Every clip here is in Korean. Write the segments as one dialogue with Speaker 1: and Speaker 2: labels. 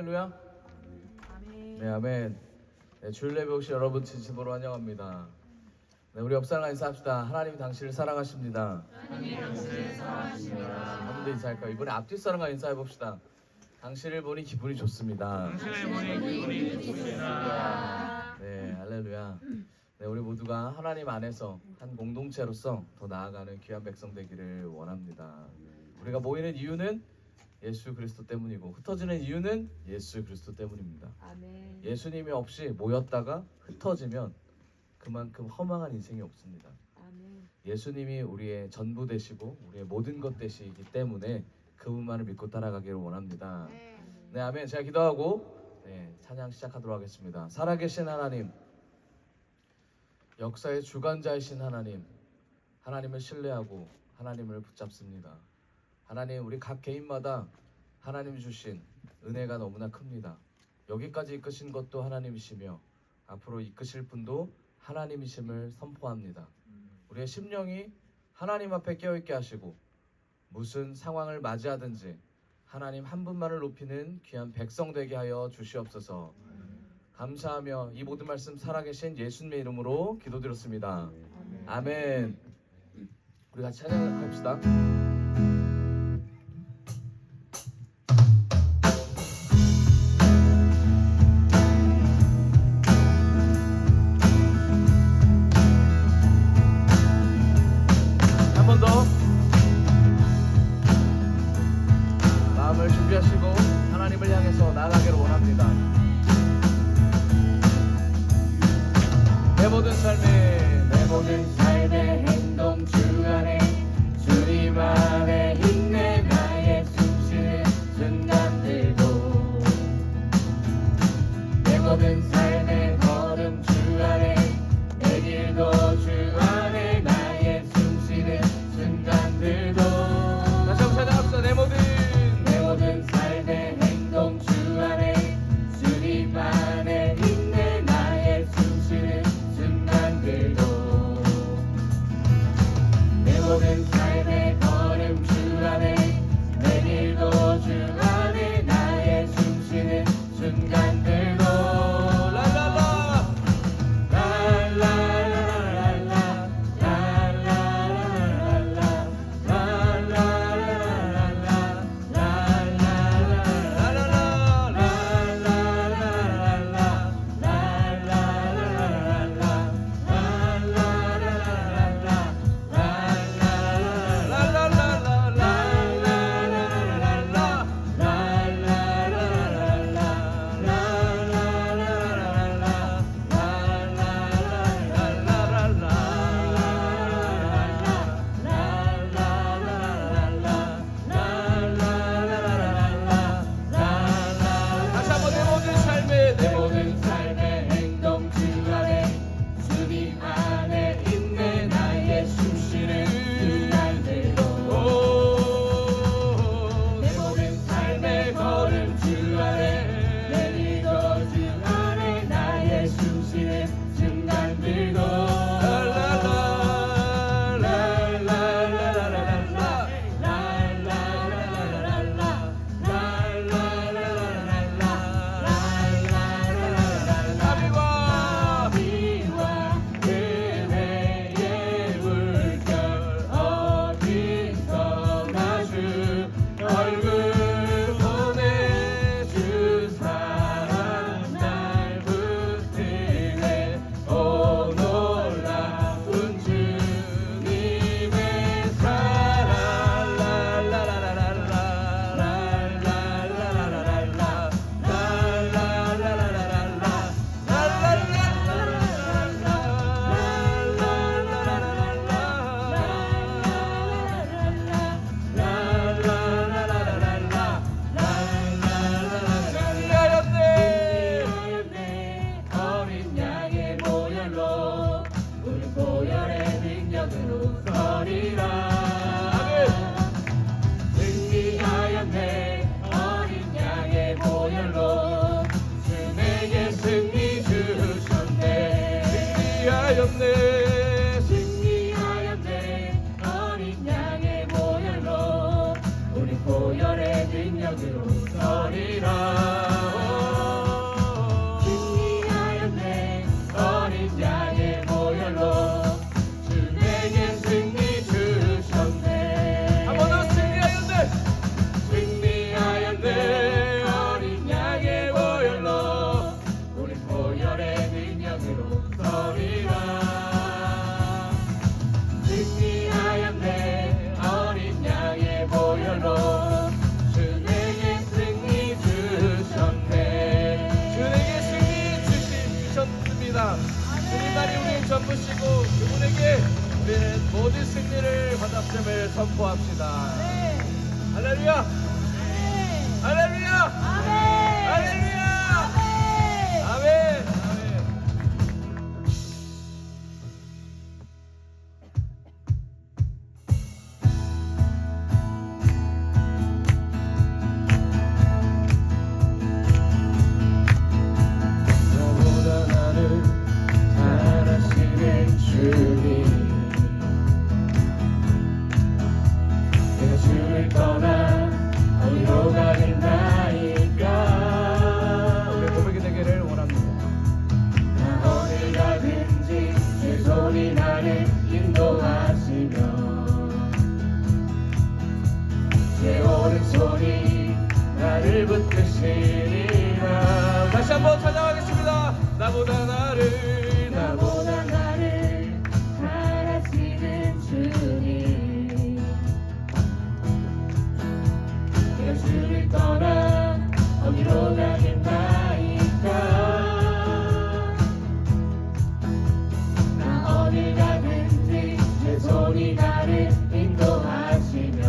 Speaker 1: 할렐루야. 네, 아멘. 네, 주일 예배 오신 여러분 진심으로 환영합니다. 네, 우리 옆사람과 인사합시다. 하나님 당신을 사랑하십니다.
Speaker 2: 하나님 당신을 사랑하십니다.
Speaker 1: 한 번 더 인사할까요? 이번에 앞뒤 사람과 인사해봅시다. 당신을 보니 기분이 좋습니다.
Speaker 2: 당신을 보니 기분이 좋습니다.
Speaker 1: 네, 할렐루야. 네, 우리 모두가 하나님 안에서 한 공동체로서 더 나아가는 귀한 백성 되기를 원합니다. 우리가 모이는 이유는 예수 그리스도 때문이고 흩어지는 이유는 예수 그리스도 때문입니다.
Speaker 3: 아멘.
Speaker 1: 예수님이 없이 모였다가 흩어지면 그만큼 허망한 인생이 없습니다.
Speaker 3: 아멘.
Speaker 1: 예수님이 우리의 전부 되시고 우리의 모든 것 되시기 때문에 그분만을 믿고 따라가기를 원합니다. 네, 아멘. 제가 기도하고 찬양 시작하도록 하겠습니다. 살아계신 하나님, 역사의 주관자이신 하나님, 하나님을 신뢰하고 하나님을 붙잡습니다. 하나님, 우리 각 개인마다 하나님이 주신 은혜가 너무나 큽니다. 여기까지 이끄신 것도 하나님이시며 앞으로 이끄실 분도 하나님이심을 선포합니다. 우리의 심령이 하나님 앞에 깨어있게 하시고 무슨 상황을 맞이하든지 하나님 한 분만을 높이는 귀한 백성 되게 하여 주시옵소서. 감사하며 이 모든 말씀 살아계신 예수님의 이름으로 기도드렸습니다. 아멘. 우리 같이 찬양합시다. 한 번 더 마음을 준비하시고 하나님을 향해서 나아가기를 원합니다. 내 모든 삶의 행동 주 안에 주님 안에 있네. 나의 숨쉬는 순간들도 내 모든 삶의 걸음 주 안에 내 길도 주 안에 나의 숨쉬는 순간들도 다시 한번 찾아갑시다. 내 모든 삶의 행동 주 안에 주님 안에 있네. 나의 숨쉬는 순간들도 내 모든 삶의 걸음 주 안에 내 길도 주 안에 나의 숨쉬는 순간들도 우리는 모든 승리를 받았음을 선포합시다.
Speaker 3: 네.
Speaker 1: 할렐루야!
Speaker 3: 네.
Speaker 1: 할렐루야!
Speaker 3: 아멘.
Speaker 1: 할렐루야!
Speaker 3: 아멘.
Speaker 1: 아멘! 아멘! 나보다 나를 잘하시는 주님, 내가 주를 떠나 어디로 가겠나이까. 우리 고백이 되기를 원합니다. 나 어디 가든지 주 손이 나를 인도하시며 제 오른손이 나를 붙드시리라. 다시 한번 찬양하겠습니다. 나보다 나를
Speaker 3: 잘하시는 주님,
Speaker 1: 내가 주를 떠나 어디로 가겠나이까.
Speaker 3: 나 어디 가든지 내 손이 나를 인도하시며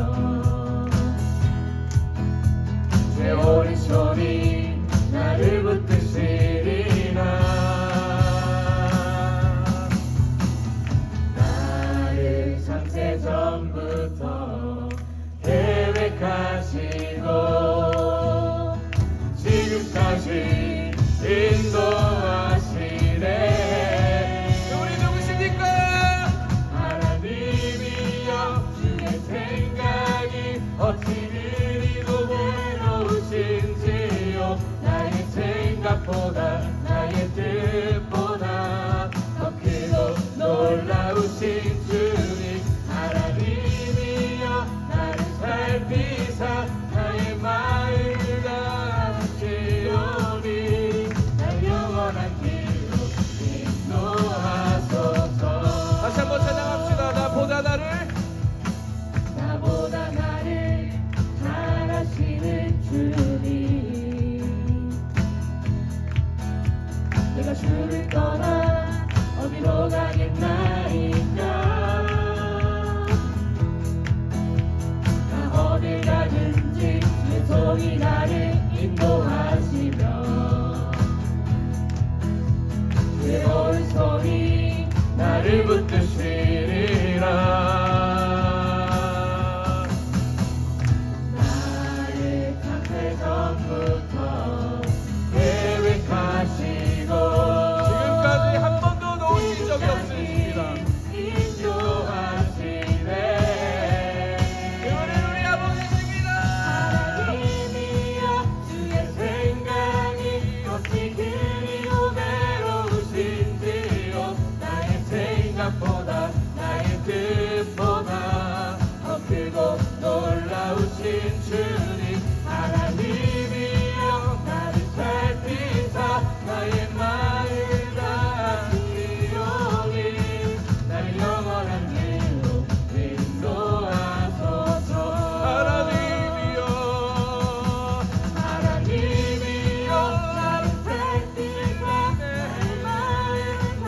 Speaker 1: 내 오른손이 나를 붙드시리라. 나를 창세전부터 계획하시고 지금까지 인도하시네. 우리 누구십니까? 하나님이여, 주의 생각이 어찌 그리도 외로우신지요. 나의 생각보다 나의 뜻보다 더 크고 놀라우신 주님, 하나님이여, 나를 살피사 나의 마음을 다하시오니 날 영원한 길로 인도하소서. 다시 한번 찬양합시다. 나보다 나를
Speaker 3: 잘하시는 주님, 내가 주를 떠나 어디로 가겠나이까. 나 어디 가든지 내 손이 나를 인도하시며 내 오른손이
Speaker 1: 나를 붙드시리라.
Speaker 3: 나를 창세전부터
Speaker 1: 계획하시고 지금까지 한 번도 놓으신 적이 없으십니다. 인도하시네. 그분은 우리 아버지십니다.
Speaker 3: 하나님이여, 주의 생각이
Speaker 1: 어찌 그리고 외로우신지요. 나의 생각보다 나의 뜻보다 더 크고 놀라우신 주님, 하나님이여, 나를 살피사 나의 마음을 다하시오니 날 영원한 길로 인도하소서. 하나님이여, 나를 살피사 나의 마음을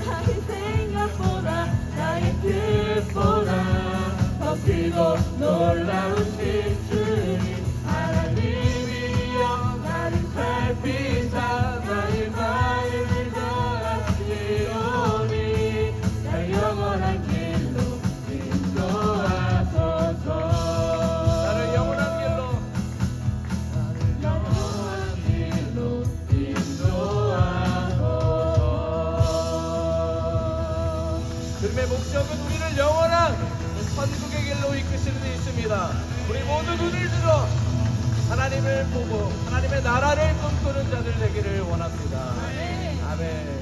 Speaker 3: 나의 생각보다
Speaker 1: 나의 뜻보다 더 크고 놀라우신 주님, 하나님이여, 나를 살피사 나의 마음을 다하시오니 날 영원한 길로 인도하소서. 나를 영원한 길로 인도하소서. 주님의 목적은 우리를 영원한 천국의 길로 이끄시는 데 있습니다. 우리 모두 눈을 들어 하나님을 보고 하나님의 나라를 꿈꾸는 자들 되기를 원합니다. 아멘.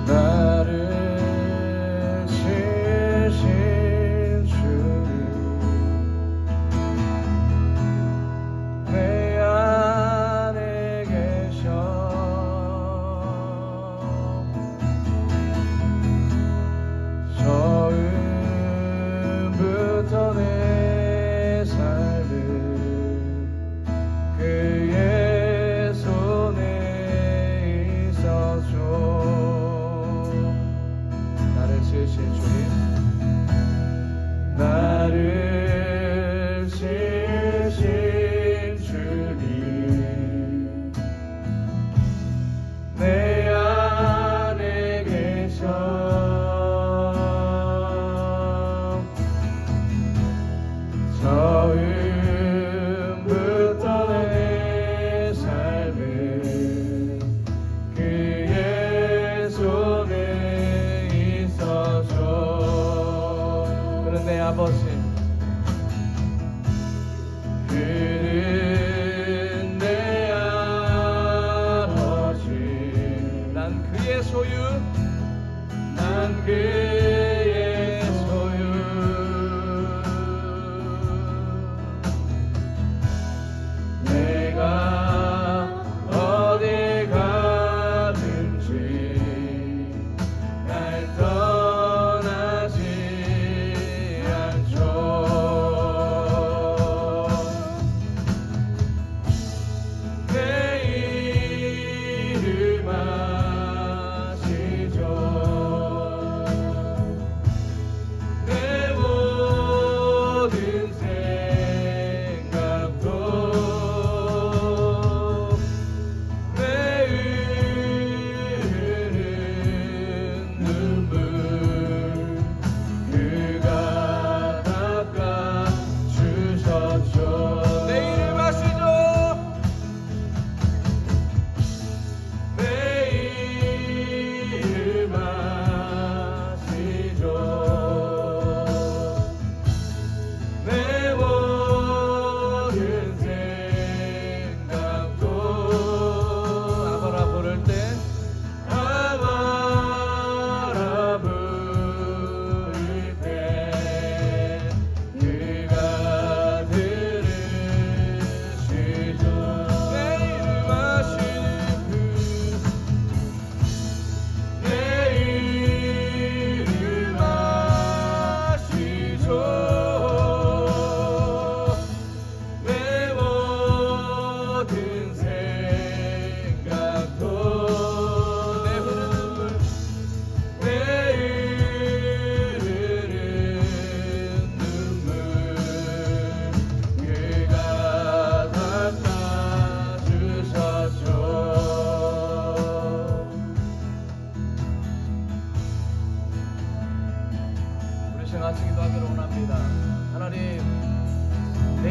Speaker 1: 나를 지으신 주님, 내 안에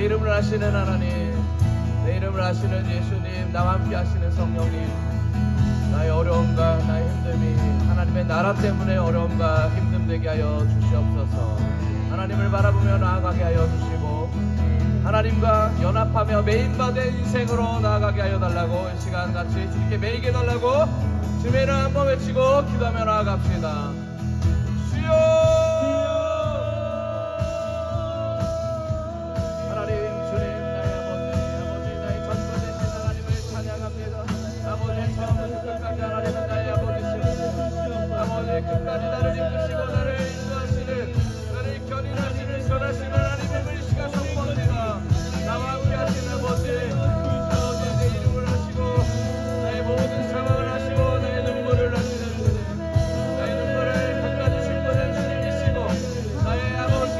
Speaker 1: 내 이름을 아시는 하나님, 내 이름을 아시는 예수님, 나와 함께 하시는 성령님, 나의 어려움과 나의 힘듦이 하나님의 나라 때문에 어려움과 힘듦 되게 하여 주시옵소서. 하나님을 바라보며 나아가게 하여 주시고 하나님과 연합하며 매인받은 인생으로 나아가게 하여 달라고 이 시간 같이 주님께 매이게 달라고 주님의 이름 한번 외치고 기도하며 나아갑시다. 주여! 하나님 주님 나의 아버지 나의 전부 되신 하나님을 찬양합니다. 아버지 처음부터 끝까지 하나님은 나의 아버지시오. 아버지 끝까지 나를 이끄시고 나를 인도하시는 나를 견인하시는 선하시는 하나님을 이 시간 선포합니다. 나와 함께 하시는 아버지 내 이름을 하시고 나의 모든 상황을 하시고 나의 눈물을 하시는 주님, 나의 눈물을 닦아주실 분은 주님이시고 나의 아버지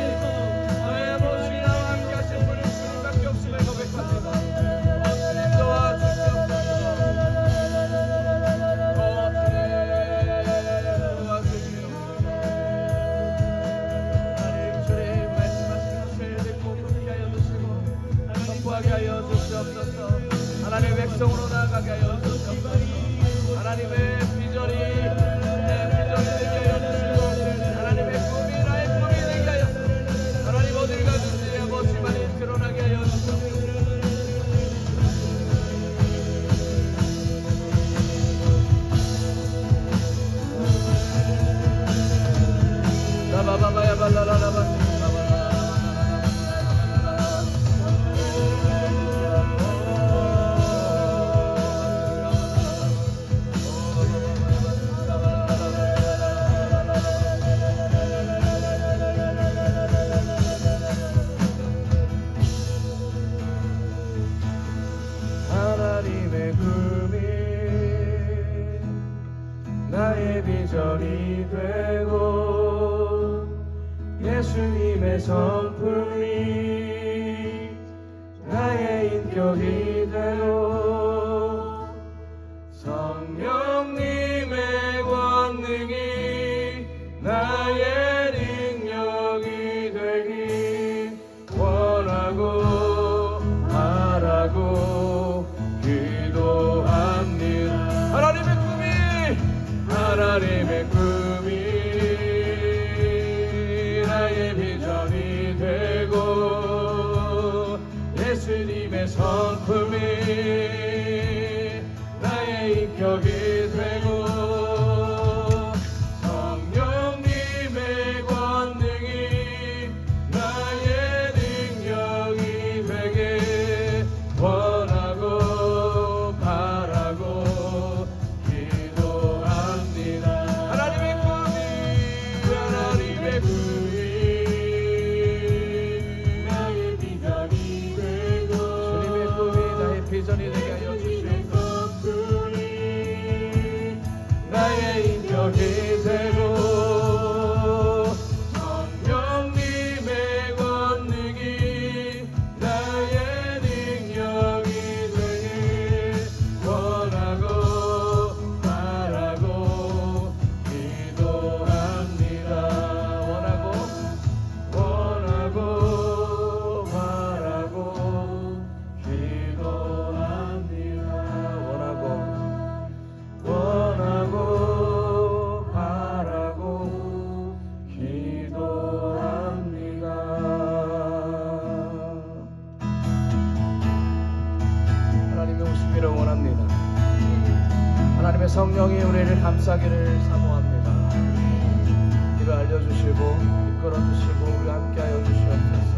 Speaker 1: 나와 함께 하신 분은 주님밖에 없음을 고백합니다. 주님 도와주시옵소서. 주님 말씀하시는 것을 듣고 듣게 하여 주시고 선포하게 하여 주시옵소서. 하나님의 백성으로 나아가게 하여 주시옵소서. 하나님의 비전이 내 비전이 되게 하여 주시고 하나님의 꿈이 나의 꿈이 되게 하여 하나님 어딜 가든지 아버지만이 드러나게 하여 주시옵소서. 라바바바야 발라라라바 하나님의 꿈이 나의 비전이 되고 예수님의 성품이 나의 인격이 되고 성령님의 권능이 나의 능력이 되기 원하고 바라고 기도합니다. 하나님의 꿈이 나의 비전이 되고 예수님의 성품이 나의 인격이 되고 성령님의 권능이 나의 능력이 되게 원하고 바라고 기도합니다. 하나님의 꿈이 나의 비전이 되고 주님의 꿈이 나의 비전이 되게 하여 주시옵소서. 나의 인격이 되고 성령님의 권능이 나의 능력이 되게 원하고 바라고 기도합니다. 원하고 바라고 기도합니다. 원하고 바라고 기도합니다. 하나님의 오시기를 원합니다. 하나님의 성령이 우리를 감싸기를 사모합니다. 길을 알려주시고 이끌어주시고 우리와 함께하여 주시옵소서.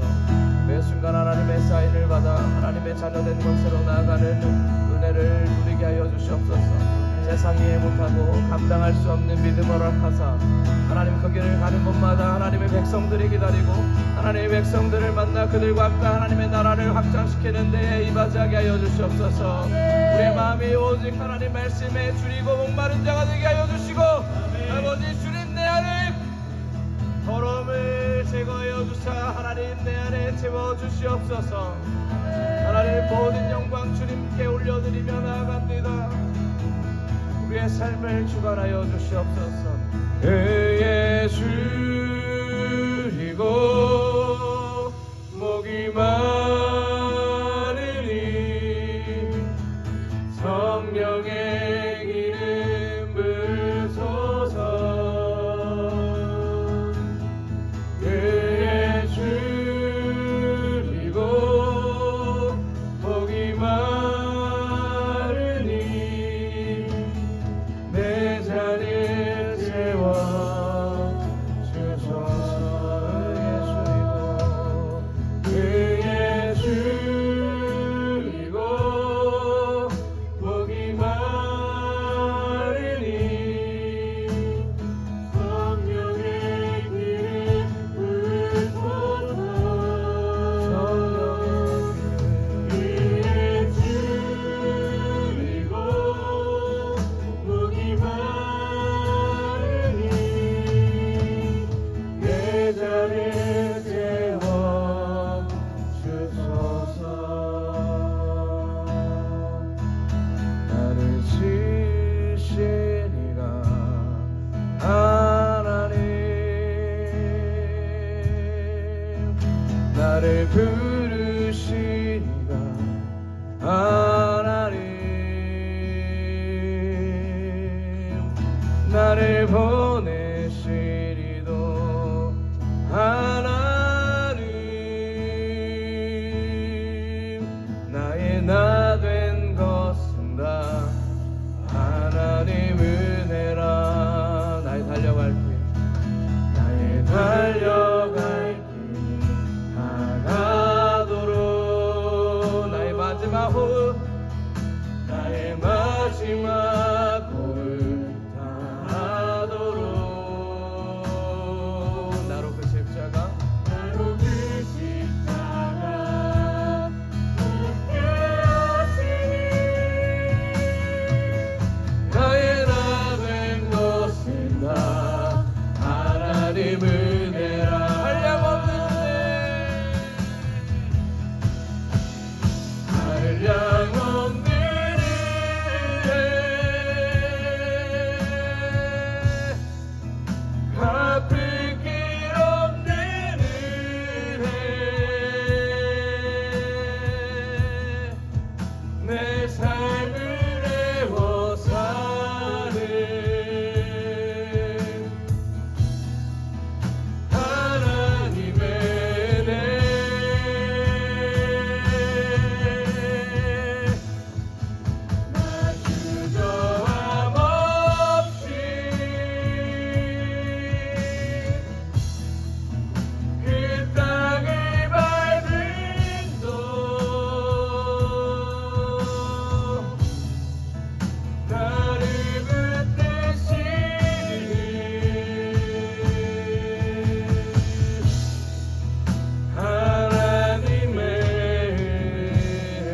Speaker 1: 매 순간 하나님의 사인을 받아 하나님의 자녀된 것으로 나아가는 은혜를 누리게 하여 주시옵소서. 세상이 이해 못하고 감당할 수 없는 믿음을 허락하사 하나님 그 길을 가는 곳마다 하나님의 백성들이 기다리고 하나님의 백성들을 만나 그들과 함께 하나님의 나라를 확장시키는 데에 임하게 하여 주시옵소서. 우리의 마음이 오직 하나님 말씀에 줄이고 목마른 자가 되게 하여 주시고 아버지 주님 내 안에 더러움을 제거하여 주사 하나님 내 안에 채워주시옵소서. 하나님 모든 영광 주님께 올려드리며 나아갑니다. 우리의 삶을 주관하여 주시옵소서. 예수 주리고 목이 마 나를 부르시니가 하나님, 나를 보내시리도 하나님, 나의 나 된 것은 다 하나님 은혜라. 나의 달려갈 길, 나의 달려갈 길 다가도록, 나의 마지막 호흡, 나의 마지막 호흡 다하도록. 나로 그 십자가,
Speaker 3: 나로 그 십자가 묻게 하시니
Speaker 1: 나의 나 된 것은 다 하나님 은혜라. 한량없는 은혜, 한량없는 은혜, 갚을 길 없는 은혜, 내 삶을 애워 사는 하나님의 은혜. 나 주저함 없이 그 땅을 밟은 도 나를 붙드시니 하나님의 은혜.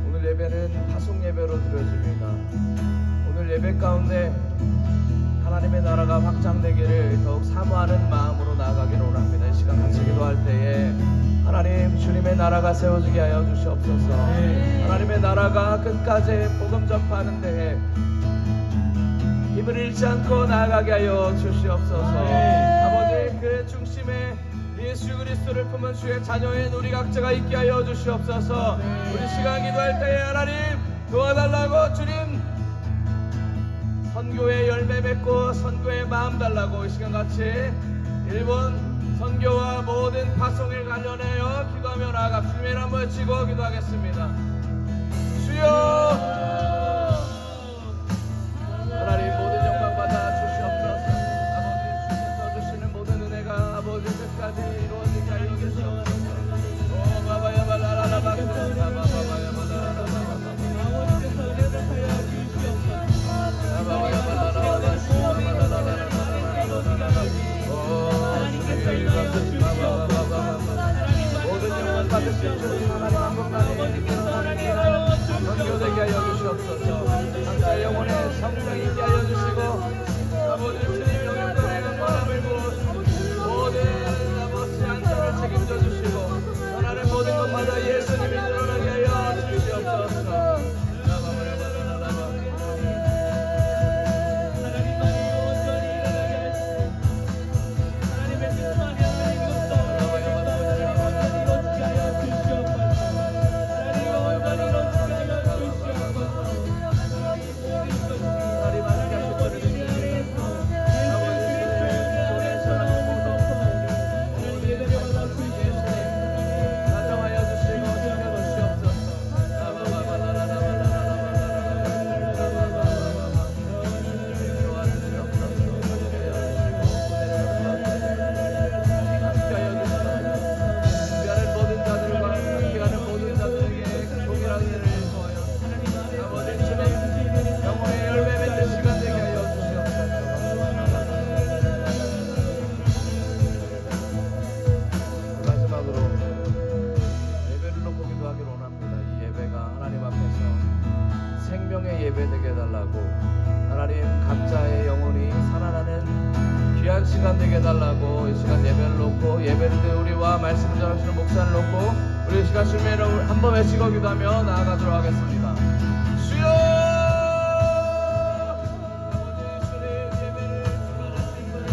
Speaker 1: 오늘 예배는 파송 예배로 드려집니다. 오늘 예배 가운데 하나님의 나라가 확장되기를 더욱 사모하는 마음으로 나아가기를 원합니다. 이 시간 같이 기도할 때에 하나님, 주님의 나라가 세워지게 하여 주시옵소서. 하나님의 나라가 끝까지 복음 전파하는 데에 힘을 잃지 않고 나아가게 하여 주시옵소서. 아버지, 그 중심에 예수 그리스도를 품은 주의 자녀인 우리 각자가 있게 하여 주시옵소서. 우리 시간 기도할 때에 하나님 도와달라고, 주님 선교의 열매 맺고 선교의 마음 달라고 이 시간 같이 일본 선교와 모든 파송을 관련하여 기도하며 나아가 주님의 이름을 외치고 기도하겠습니다. 주여, 하나님 모든 영광 받아 주시옵소서. 아버지, 주께서 주시는 모든 은혜가 아버지 끝까지 이루어지게 하여 주시옵소서. 오 바바야 발라라라 바바바야 발라라라
Speaker 2: 아버지께서 회복하여 주시옵소서.
Speaker 1: 바바바야 발라라라
Speaker 2: 하나님께서 일하여 주시옵소서.
Speaker 1: 모든 영광 받으실 주 하나님 한 분만에
Speaker 2: 아버지께서 일하여
Speaker 1: 선교되게 하여 주시옵소서. 각자의 영혼에 성령이 있게 하여 주시고 아버지 주님 영역권에 권함을 부어주시고 모든 아버지 안전을 책임져 주시고 하나님 모든 것마다 예수님이 드러나게 하여 주시옵소서.
Speaker 2: 하나님만이 온전히 일어나게 하시고 하나님의 뜻만이 하나님 것도 이루어지게 하여 주시옵소서. 하나님 온전히 이루어지게 하여 주시옵소서.
Speaker 1: 하나님 하나님 하실 것을 믿습니다. 아버지 주님께서 오늘 예배를 받아 주시고 가정하여 주시고 지켜주시옵소서. 준비하는 모든 자들과 함께하는 모든 자들에게 동일한 은혜를 주어요. 아버지 주님 영혼의 열매 맺는 시간 되게 하여 주시옵소서. 마지막으로 예배를 놓고 기도하기를 원합니다. 이 예배가 하나님 앞에서 생명의 예배 되게 해달라고, 하나님 각자의 영혼이 살아나는 귀한 시간 되게 해달라고 이 시간 예배를 놓고 예배를 우리와 말씀을 전하시는 목사를 놓고 우리 이 시간 주님의 이름을 한번 외치고 기도하며 나아가도록 하겠습니다. 주여! 아버지 주님 예배를 주관하신 분을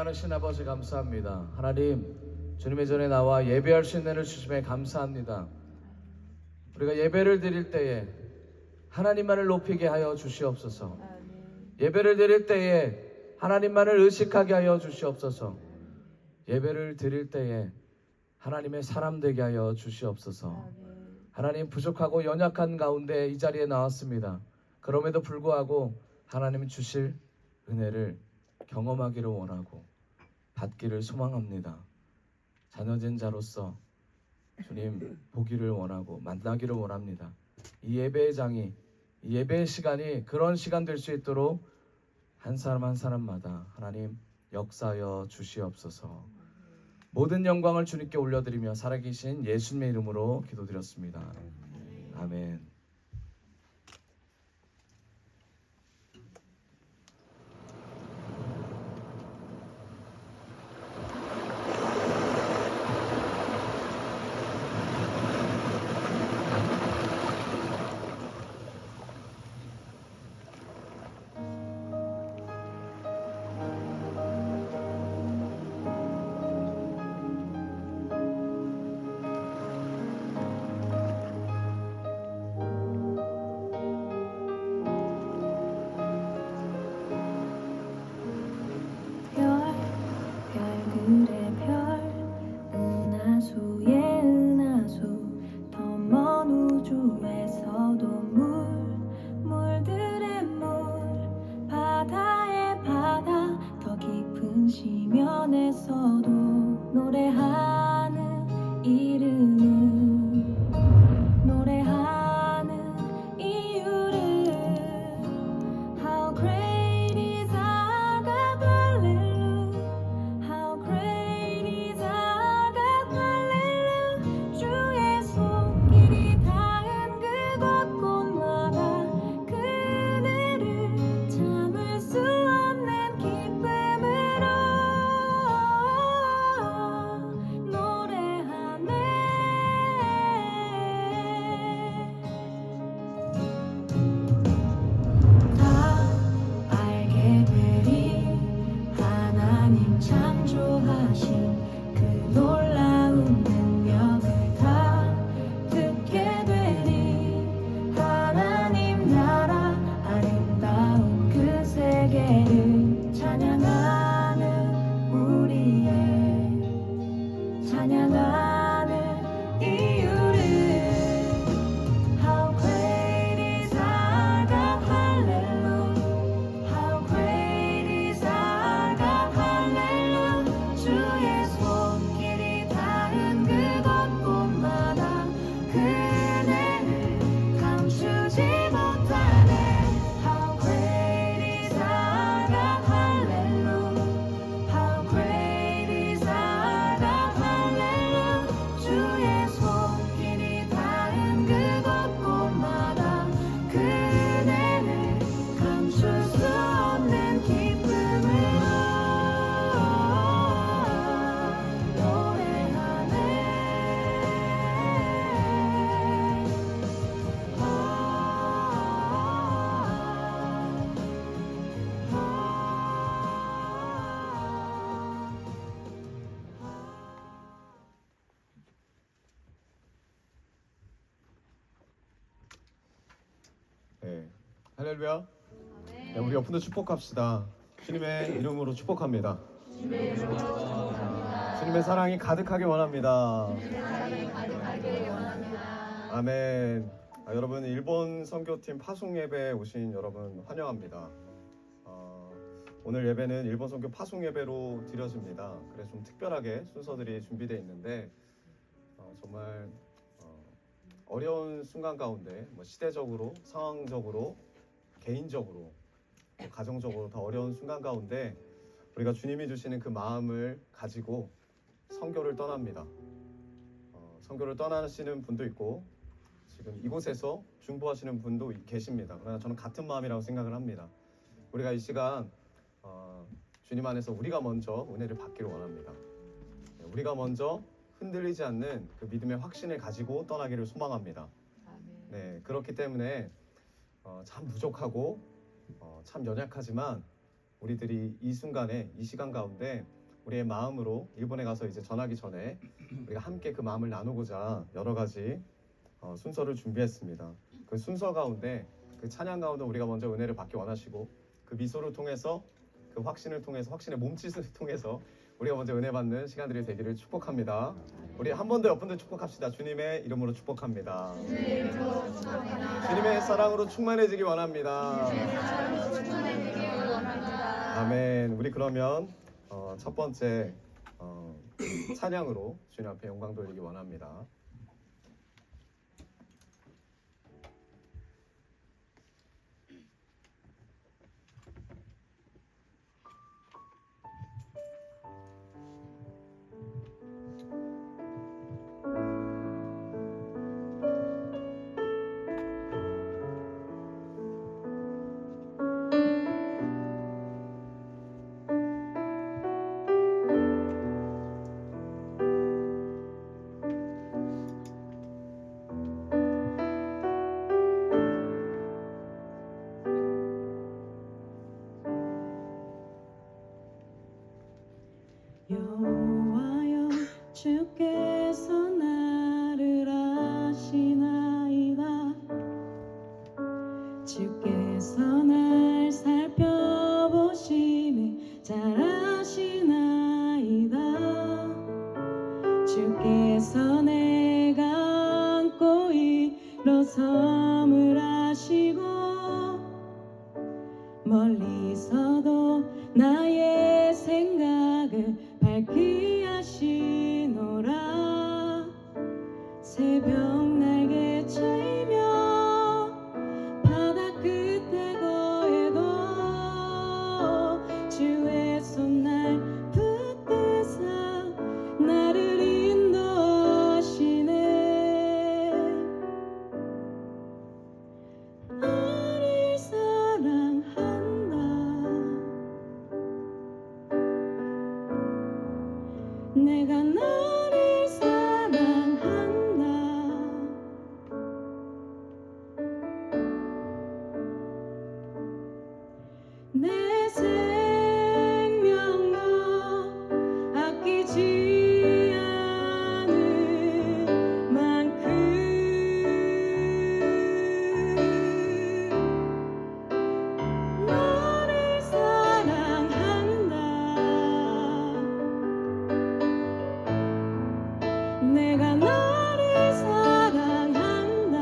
Speaker 1: 많으신 아버지 감사합니다. 하나님, 주님의 전에 나와 예배할 수 있는 은혜를 주심에 감사합니다. 우리가 예배를 드릴 때에 하나님만을 높이게 하여 주시옵소서. 예배를 드릴 때에 하나님만을 의식하게 하여 주시옵소서. 예배를 드릴 때에 하나님의 사람 되게 하여 주시옵소서. 하나님, 부족하고 연약한 가운데 이 자리에 나왔습니다. 그럼에도 불구하고 하나님이 주실 은혜를 경험하기를 원하고 받기를 소망합니다. 자녀된 자로서 주님 보기를 원하고 만나기를 원합니다. 이 예배의 장이, 이 예배의 시간이 그런 시간 될 수 있도록 한 사람 한 사람마다 하나님 역사하여 주시옵소서. 모든 영광을 주님께 올려드리며 살아계신 예수님의 이름으로 기도드렸습니다. 아멘.
Speaker 3: 별들의 별, 은하수의 은하수, 더 먼 우주에서도 물들의 물, 바다의 바다, 더 깊은 심연에서도 노래하는 이름은, 노래하는 이유를. How great is our God, hallelujah. How great is our God, hallelujah. 주의 손길이 닿은 그곳 곳마다 그네를 참을 수 없는 기쁨으로 노래하네. 다 알게 되리 하나님 창조하신 그 놀라운 능력을 다 듣게 되리. 하나님 나라 아름다운 그 세계를 찬양하는 우리의 찬양하는 이유를. How great is our God, hallelujah. How great is our God, hallelujah. 주의 손길이 닿은 그곳 곳마다 그네를 감추지 못하네. How great is our God, hallelujah. How great is our God, hallelujah. 주의 손길이 닿은 그곳 곳마다 그네를 감출 수 없는 기쁨으로
Speaker 4: 네, 할렐루야. 네, 우리 옆분들 축복합시다. 주님의 이름으로 축복합니다. 주님의 사랑이 가득하게 원합니다. 아멘. 여러분, 일본 선교팀 파송 예배에 오신 여러분 환영합니다. 오늘 예배는 일본 선교 파송 예배로 드려집니다. 그래서 좀 특별하게 순서들이 준비되어 있는데 정말 어려운 순간 가운데 시대적으로, 상황적으로, 개인적으로, 가정적으로 더 어려운 순간 가운데 우리가 주님이 주시는 그 마음을 가지고 선교를 떠납니다. 선교를 떠나시는 분도 있고 지금 이곳에서 중보하시는 분도 계십니다. 그러나 저는 같은 마음이라고 생각을 합니다. 우리가 이 시간 주님 안에서 우리가 먼저 은혜를 받기를 원합니다. 우리가 먼저 흔들리지 않는 그 믿음의 확신을 가지고 떠나기를 소망합니다. 네, 그렇기 때문에 참 부족하고 참 연약하지만 우리들이 이 순간에 이 시간 가운데 우리의 마음으로 일본에 가서 이제 전하기 전에 우리가 함께 그 마음을 나누고자 여러 가지 순서를 준비했습니다. 그 순서 가운데 그 찬양 가운데 우리가 먼저 은혜를 받기 원하시고 그 미소를 통해서 그 확신을 통해서 확신의 몸짓을 통해서 우리가 먼저 은혜 받는 시간들이 되기를 축복합니다. 우리 한 번 더 여러분들 축복합시다. 주님의 이름으로 축복합니다. 주님의 사랑으로 충만해지기 원합니다. 아멘. 우리 그러면 첫 번째 찬양으로 주님 앞에 영광 돌리기 원합니다.
Speaker 3: 여호와여 주께서 나를 아시나이다. 주께서 날 살펴보심에 잘 아시나이다. 주께서 내가 안고 일어섬을 아시고 멀리서도 나의 생각을 밝히 하시노라. 새벽 날개 치며 바다 끝에 거해도 주의 손 날 붙드사 나를 인도하시네. 나를 사랑한다. 내가 너를 사랑한다. 내 생명도 아끼지 않을 만큼 너를 사랑한다. 내가 너를 사랑한다.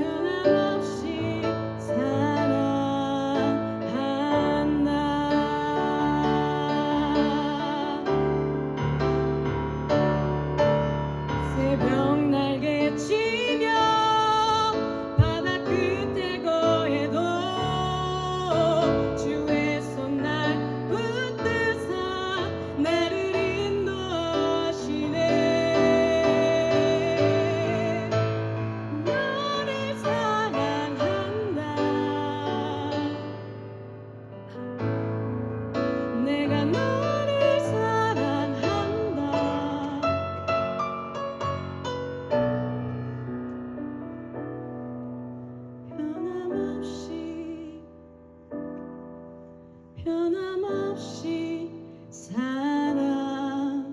Speaker 3: 변함없이 사랑한다. 새벽 날개 치며 바다 끝에 거해도 주의 손 날 붙드사 나를 인도하시네. 너를 사랑한다. 내가 너를 사랑한다. 변함없이 사랑한다.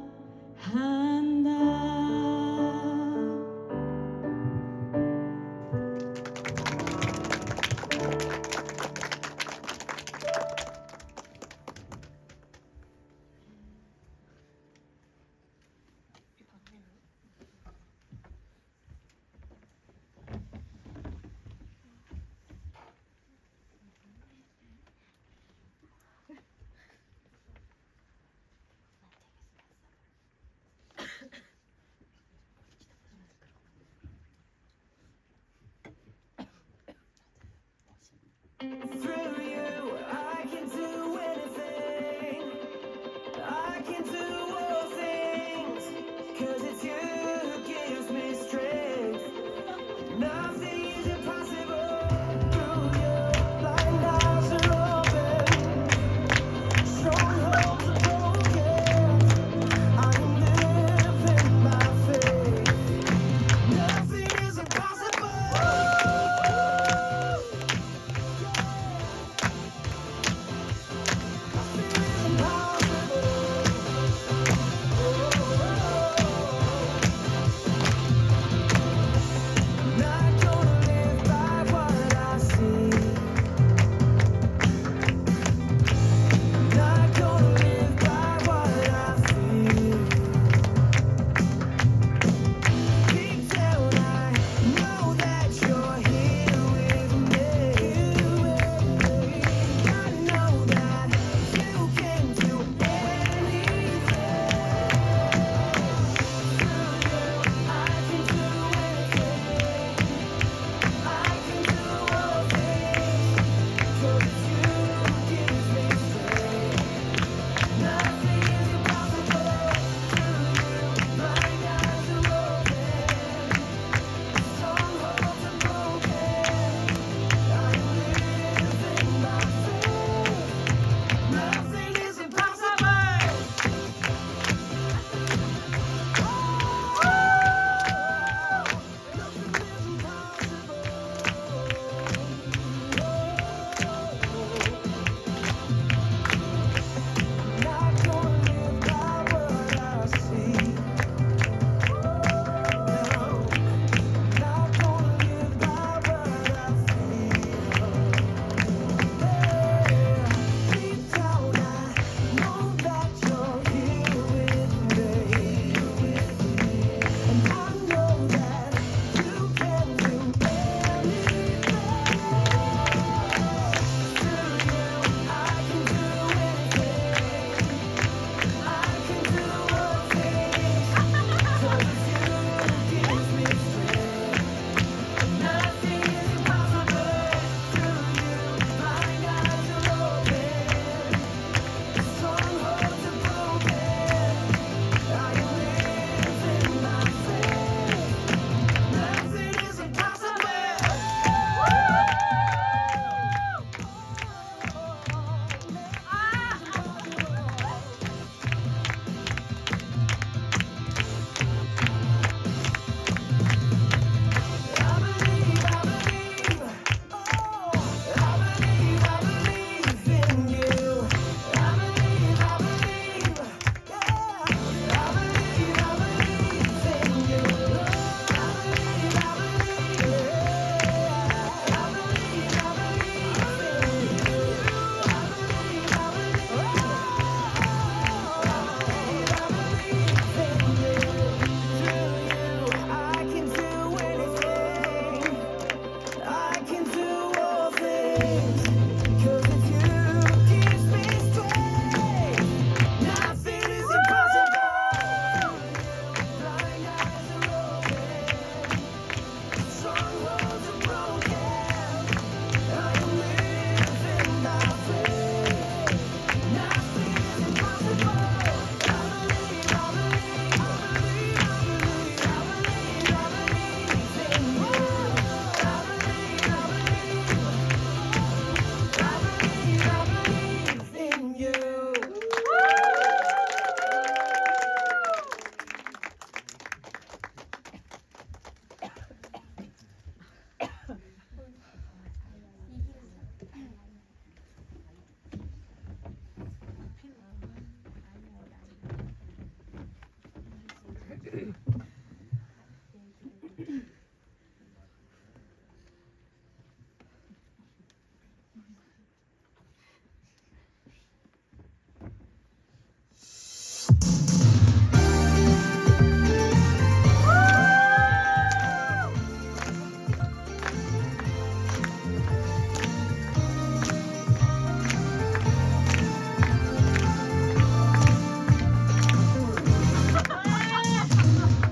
Speaker 2: Through you, I can do anything. I can do all things. 'Cause it's you who gives me strength. Nothing is impossible. Through you, blind eyes are open. Strongholds are broken. I am living my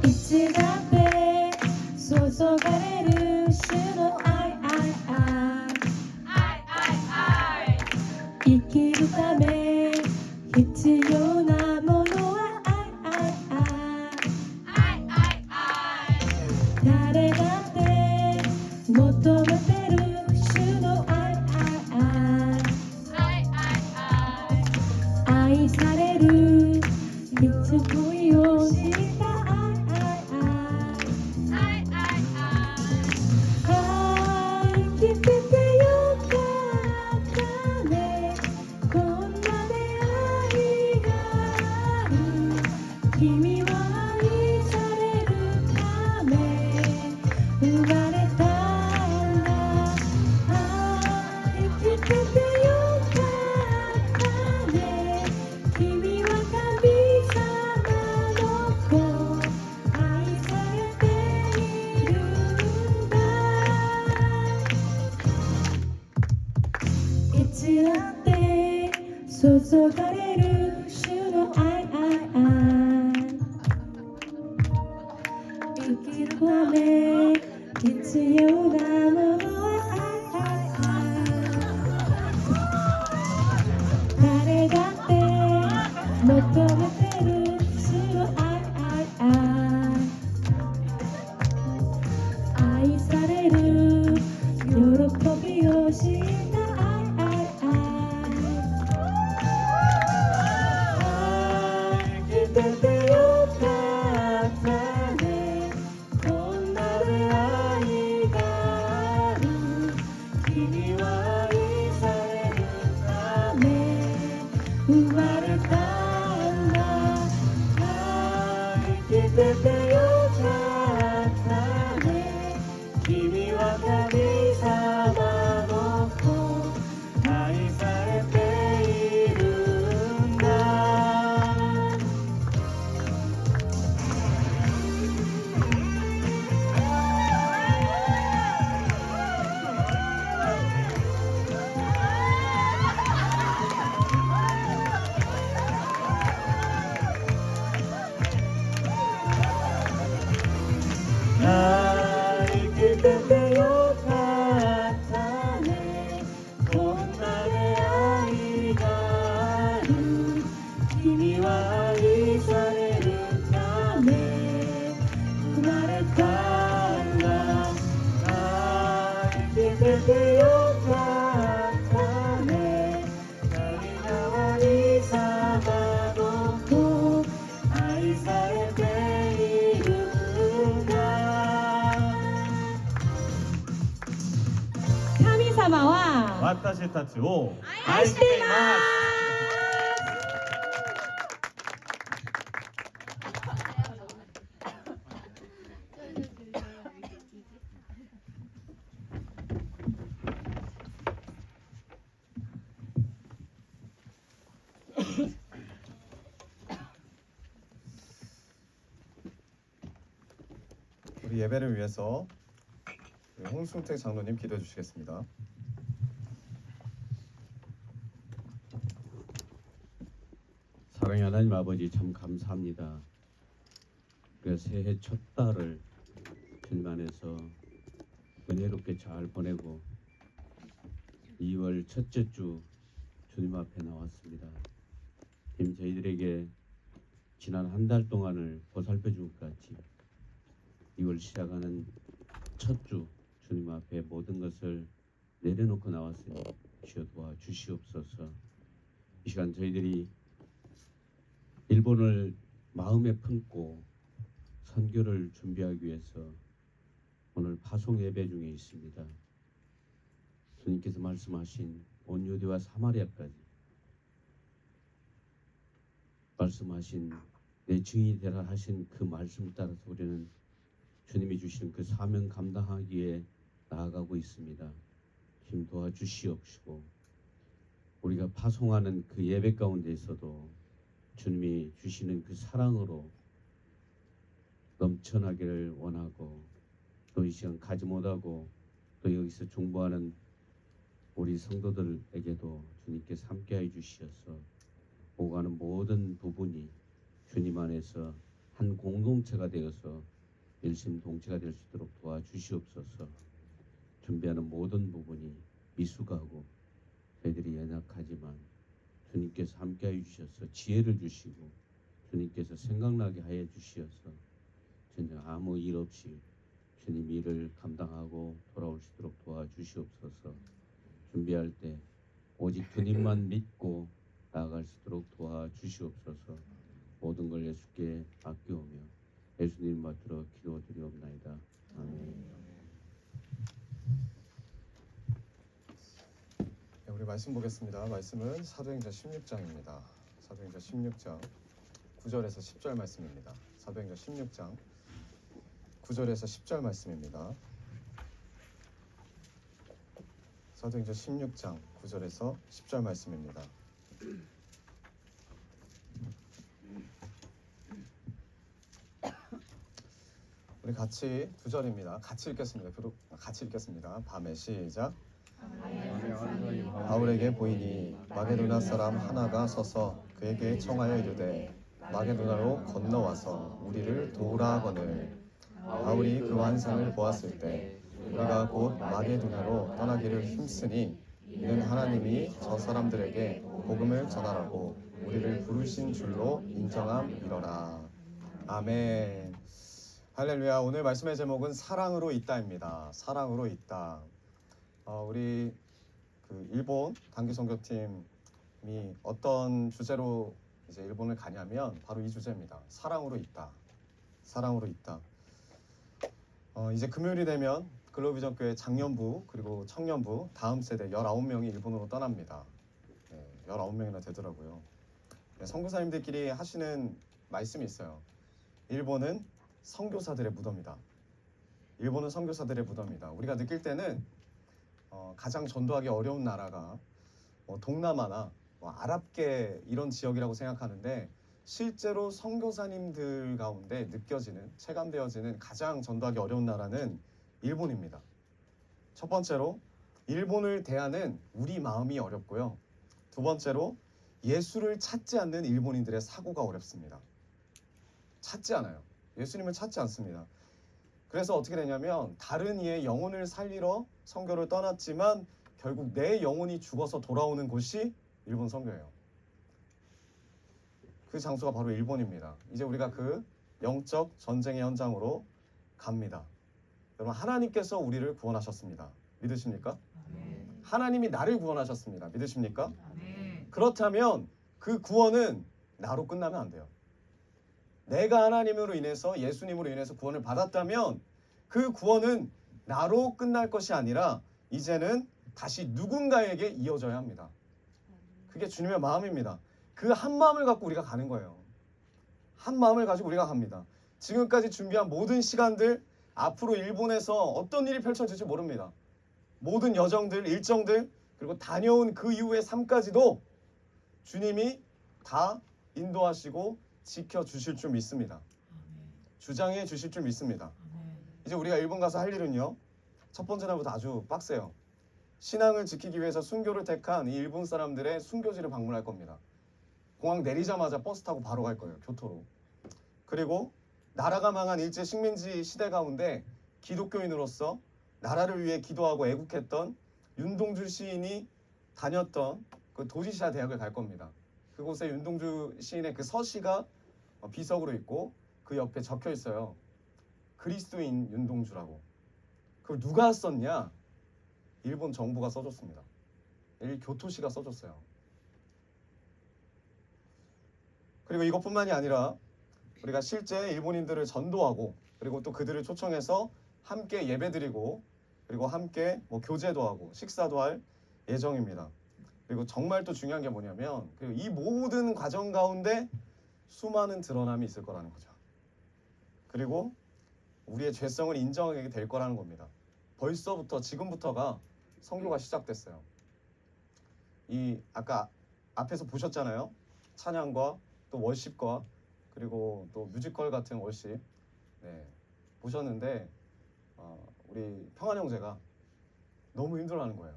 Speaker 3: 一だって注がれる主の愛生きるため必要なものは誰だって求めてる主の愛される必要した生きててよかったねこんな出会いがある君は愛されるため生まれたんだ生きててよかったね君は神様の子愛されているんだいつだって注がれる主の愛生きるため必要なものは誰だって求めてる主の愛される喜びを知った生きててよかったねこんな出会いがある君は愛されるため生まれたんだ生きててよかったね君は神様の子愛されているんだ生きててよかったねこんな出会いがある君は愛されるため生まれたんだ生きててよかったね神様の子愛されているんだ神様は
Speaker 4: 私たちを
Speaker 3: 愛しています
Speaker 4: 우리 예배를 위해서 우리 홍순택 장로님 기도해 주시겠습니다.
Speaker 5: 사랑의 하나님 아버지 참 감사합니다. 그 새해 첫 달을 주님 안에서 은혜롭게 잘 보내고 2월 첫째 주 주님 앞에 나왔습니다. 주님 저희들에게 지난 한 달 동안을 보살펴 준 것 같이 2월 시작하는 첫 주 주님 앞에 모든 것을 내려놓고 나왔으니 주여 도와 주시옵소서. 이 시간 저희들이 일본을 마음에 품고 선교를 준비하기 위해서 오늘 파송 예배 중에 있습니다. 주님께서 말씀하신 온 유대와 사마리아까지 말씀하신 내 증인이 되라 하신 그 말씀을 따라서 우리는 주님이 주시는 그 사명 감당하기에 나아가고 있습니다. 힘 도와주시옵시고 우리가 파송하는 그 예배 가운데에서도 주님이 주시는 그 사랑으로 넘쳐나기를 원하고 또 이 시간 가지 못하고 또 여기서 중보하는 우리 성도들에게도 주님께서 함께해 주시어서 오가는 모든 부분이 주님 안에서 한 공동체가 되어서 일심동체가 될 수 있도록 도와주시옵소서. 준비하는 모든 부분이 미숙하고 저희들이 연약하지만 주님께서 함께해 주셔서 지혜를 주시고 주님께서 생각나게 하여 주시어서 전혀 아무 일 없이 주님 일을 감당하고 돌아올 수 있도록 도와주시옵소서. 준비할 때 오직 주님만 믿고 나아갈 수 있도록 도와주시옵소서. 모든 걸 예수께 맡겨오며 예수님 받들어 기도드리옵나이다. 아멘.
Speaker 4: 네, 우리 말씀 보겠습니다. 말씀은 사도행전 16장입니다. 사도행전 16장 9절에서 10절 말씀입니다. 사도행전 16장 9절에서 10절 말씀입니다. 사도행전 16장 9절에서 10절 말씀입니다. 우리 같이 두 절입니다. 같이 읽겠습니다. 같이 읽겠습니다. 밤에 시작. 바울에게 보이니 마게도나 사람 하나가 서서 그에게 청하여 이르되 마게도나로 건너와서 우리를 도우라 하거늘. 바울이 그 환상을 보았을 때 우리가 곧 마게도나로 떠나기를 힘쓰니 이는 하나님이 저 사람들에게 복음을 전하라고 우리를 부르신 줄로 인정함이러라. 아멘. 할렐루야. 오늘 말씀의 제목은 사랑으로 있다입니다. 사랑으로 있다. 우리 그 일본 단기 선교팀이 어떤 주제로 이제 일본을 가냐면 바로 이 주제입니다. 사랑으로 있다. 사랑으로 있다. 이제 금요일이 되면 글로비전 교회 장년부 그리고 청년부 다음 세대 19명이 일본으로 떠납니다. 네, 19명이나 되더라고요. 네, 선교사님들끼리 하시는 말씀이 있어요. 일본은 선교사들의 무덤이다. 일본은 선교사들의 무덤이다. 우리가 느낄 때는 가장 전도하기 어려운 나라가 동남아나 아랍계 이런 지역이라고 생각하는데 실제로 선교사님들 가운데 느껴지는 체감되어지는 가장 전도하기 어려운 나라는 일본입니다. 첫 번째로 일본을 대하는 우리 마음이 어렵고요. 두 번째로 예수를 찾지 않는 일본인들의 사고가 어렵습니다. 찾지 않아요. 예수님을 찾지 않습니다. 그래서 어떻게 되냐면 다른 이의 영혼을 살리러 선교를 떠났지만 결국 내 영혼이 죽어서 돌아오는 곳이 일본 선교예요. 그 장소가 바로 일본입니다. 이제 우리가 그 영적 전쟁의 현장으로 갑니다. 여러분, 하나님께서 우리를 구원하셨습니다. 믿으십니까? 하나님이 나를 구원하셨습니다. 믿으십니까? 그렇다면 그 구원은 나로 끝나면 안 돼요. 내가 하나님으로 인해서 예수님으로 인해서 구원을 받았다면 그 구원은 나로 끝날 것이 아니라 이제는 다시 누군가에게 이어져야 합니다. 그게 주님의 마음입니다. 그 한 마음을 갖고 우리가 가는 거예요. 한 마음을 가지고 우리가 갑니다. 지금까지 준비한 모든 시간들, 앞으로 일본에서 어떤 일이 펼쳐질지 모릅니다. 모든 여정들, 일정들, 그리고 다녀온 그 이후의 삶까지도 주님이 다 인도하시고 지켜주실 줄 믿습니다. 주장해 주실 줄 믿습니다. 이제 우리가 일본 가서 할 일은요, 첫 번째 날부터 아주 빡세요. 신앙을 지키기 위해서 순교를 택한 이 일본 사람들의 순교지를 방문할 겁니다. 공항 내리자마자 버스 타고 바로 갈 거예요. 교토로. 그리고 나라가 망한 일제 식민지 시대 가운데 기독교인으로서 나라를 위해 기도하고 애국했던 윤동주 시인이 다녔던 그 도지시아 대학을 갈 겁니다. 그곳에 윤동주 시인의 그 서시가 비석으로 있고 그 옆에 적혀 있어요. 그리스도인 윤동주라고. 그걸 누가 썼냐? 일본 정부가 써줬습니다. 일 교토시가 써줬어요. 그리고 이것뿐만이 아니라 우리가 실제 일본인들을 전도하고 그리고 또 그들을 초청해서 함께 예배드리고 그리고 함께 교제도 하고 식사도 할 예정입니다. 그리고 정말 또 중요한 게 뭐냐면 이 모든 과정 가운데 수많은 드러남이 있을 거라는 거죠. 그리고 우리의 죄성을 인정하게 될 거라는 겁니다. 벌써부터 지금부터가 선교가 시작됐어요. 이 아까 앞에서 보셨잖아요. 찬양과 또 월십과 그리고 또 뮤지컬 같은 월십 보셨는데 우리 평안 형제가 너무 힘들어하는 거예요.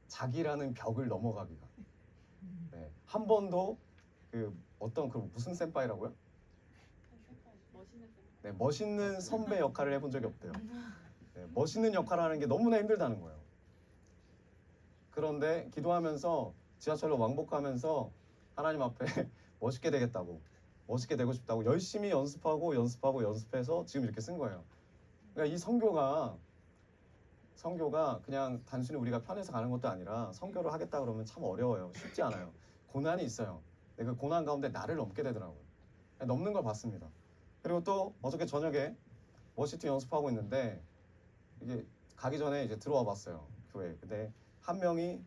Speaker 4: 자기라는 벽을 넘어가기가. 한 번도 어떤 무슨 센파이라고요? 멋있는 선배 역할을 해본 적이 없대요. 멋있는 역할을 하는 게 너무나 힘들다는 거예요. 그런데 기도하면서 지하철로 왕복하면서 하나님 앞에 멋있게 되겠다고, 멋있게 되고 싶다고 열심히 연습해서 지금 이렇게 쓴 거예요. 그러니까 이 선교가 그냥 단순히 우리가 편해서 가는 것도 아니라 선교를 하겠다 그러면 참 어려워요. 쉽지 않아요. 고난이 있어요. 근데 그 고난 가운데 나를 넘게 되더라고요. 넘는 걸 봤습니다. 그리고 또 어저께 저녁에 워시티 연습하고 있는데 이게 가기 전에 이제 들어와 봤어요. 교회. 근데 한 명이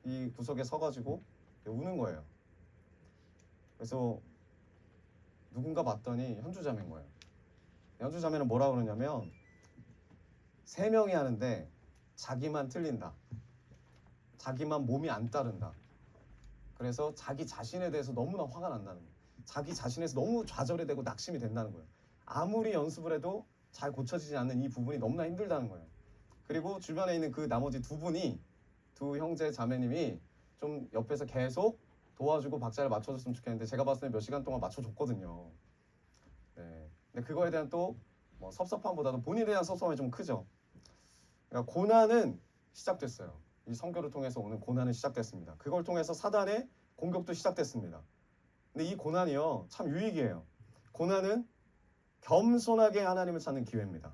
Speaker 4: 이 구석에 서가지고 우는 거예요. 그래서 누군가 봤더니 현주자매인 거예요. 현주자매는 뭐라 그러냐면 3명이 하는데 자기만 틀린다. 자기만 몸이 안 따른다. 그래서 자기 자신에 대해서 너무나 화가 난다는 거예요. 자기 자신에서 너무 좌절이 되고 낙심이 된다는 거예요. 아무리 연습을 해도 잘 고쳐지지 않는 이 부분이 너무나 힘들다는 거예요. 그리고 주변에 있는 그 나머지 두 형제 자매님이 좀 옆에서 계속 도와주고 박자를 맞춰줬으면 좋겠는데 제가 봤을 때 몇 시간 동안 맞춰줬거든요. 근데 그거에 대한 또 섭섭함보다도 본인에 대한 섭섭함이 좀 크죠. 그러니까 고난은 시작됐어요. 이 선교를 통해서 오는 고난은 시작됐습니다. 그걸 통해서 사단의 공격도 시작됐습니다. 근데 이 고난이요 참 유익이에요. 고난은 겸손하게 하나님을 찾는 기회입니다.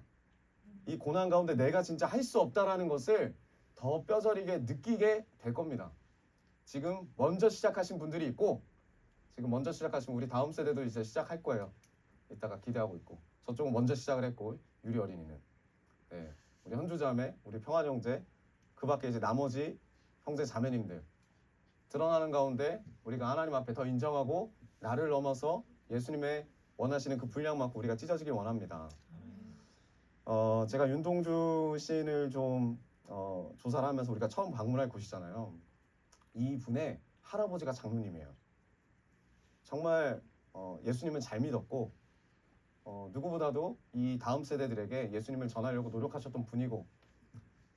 Speaker 4: 이 고난 가운데 내가 진짜 할 수 없다라는 것을 더 뼈저리게 느끼게 될 겁니다. 지금 먼저 시작하신 분들이 있고 지금 먼저 시작하시면 우리 다음 세대도 이제 시작할 거예요. 이따가 기대하고 있고 저쪽은 먼저 시작을 했고 유리 어린이는 우리 현주자매, 우리 평안 형제 그 밖에 이제 나머지 형제 자매님들 드러나는 가운데 우리가 하나님 앞에 더 인정하고 나를 넘어서 예수님의 원하시는 그 분량만큼 우리가 찢어지길 원합니다. 제가 윤동주 시인을 좀 조사를 하면서 우리가 처음 방문할 곳이잖아요. 이 분의 할아버지가 장로님이에요. 정말 예수님을 잘 믿었고 누구보다도 이 다음 세대들에게 예수님을 전하려고 노력하셨던 분이고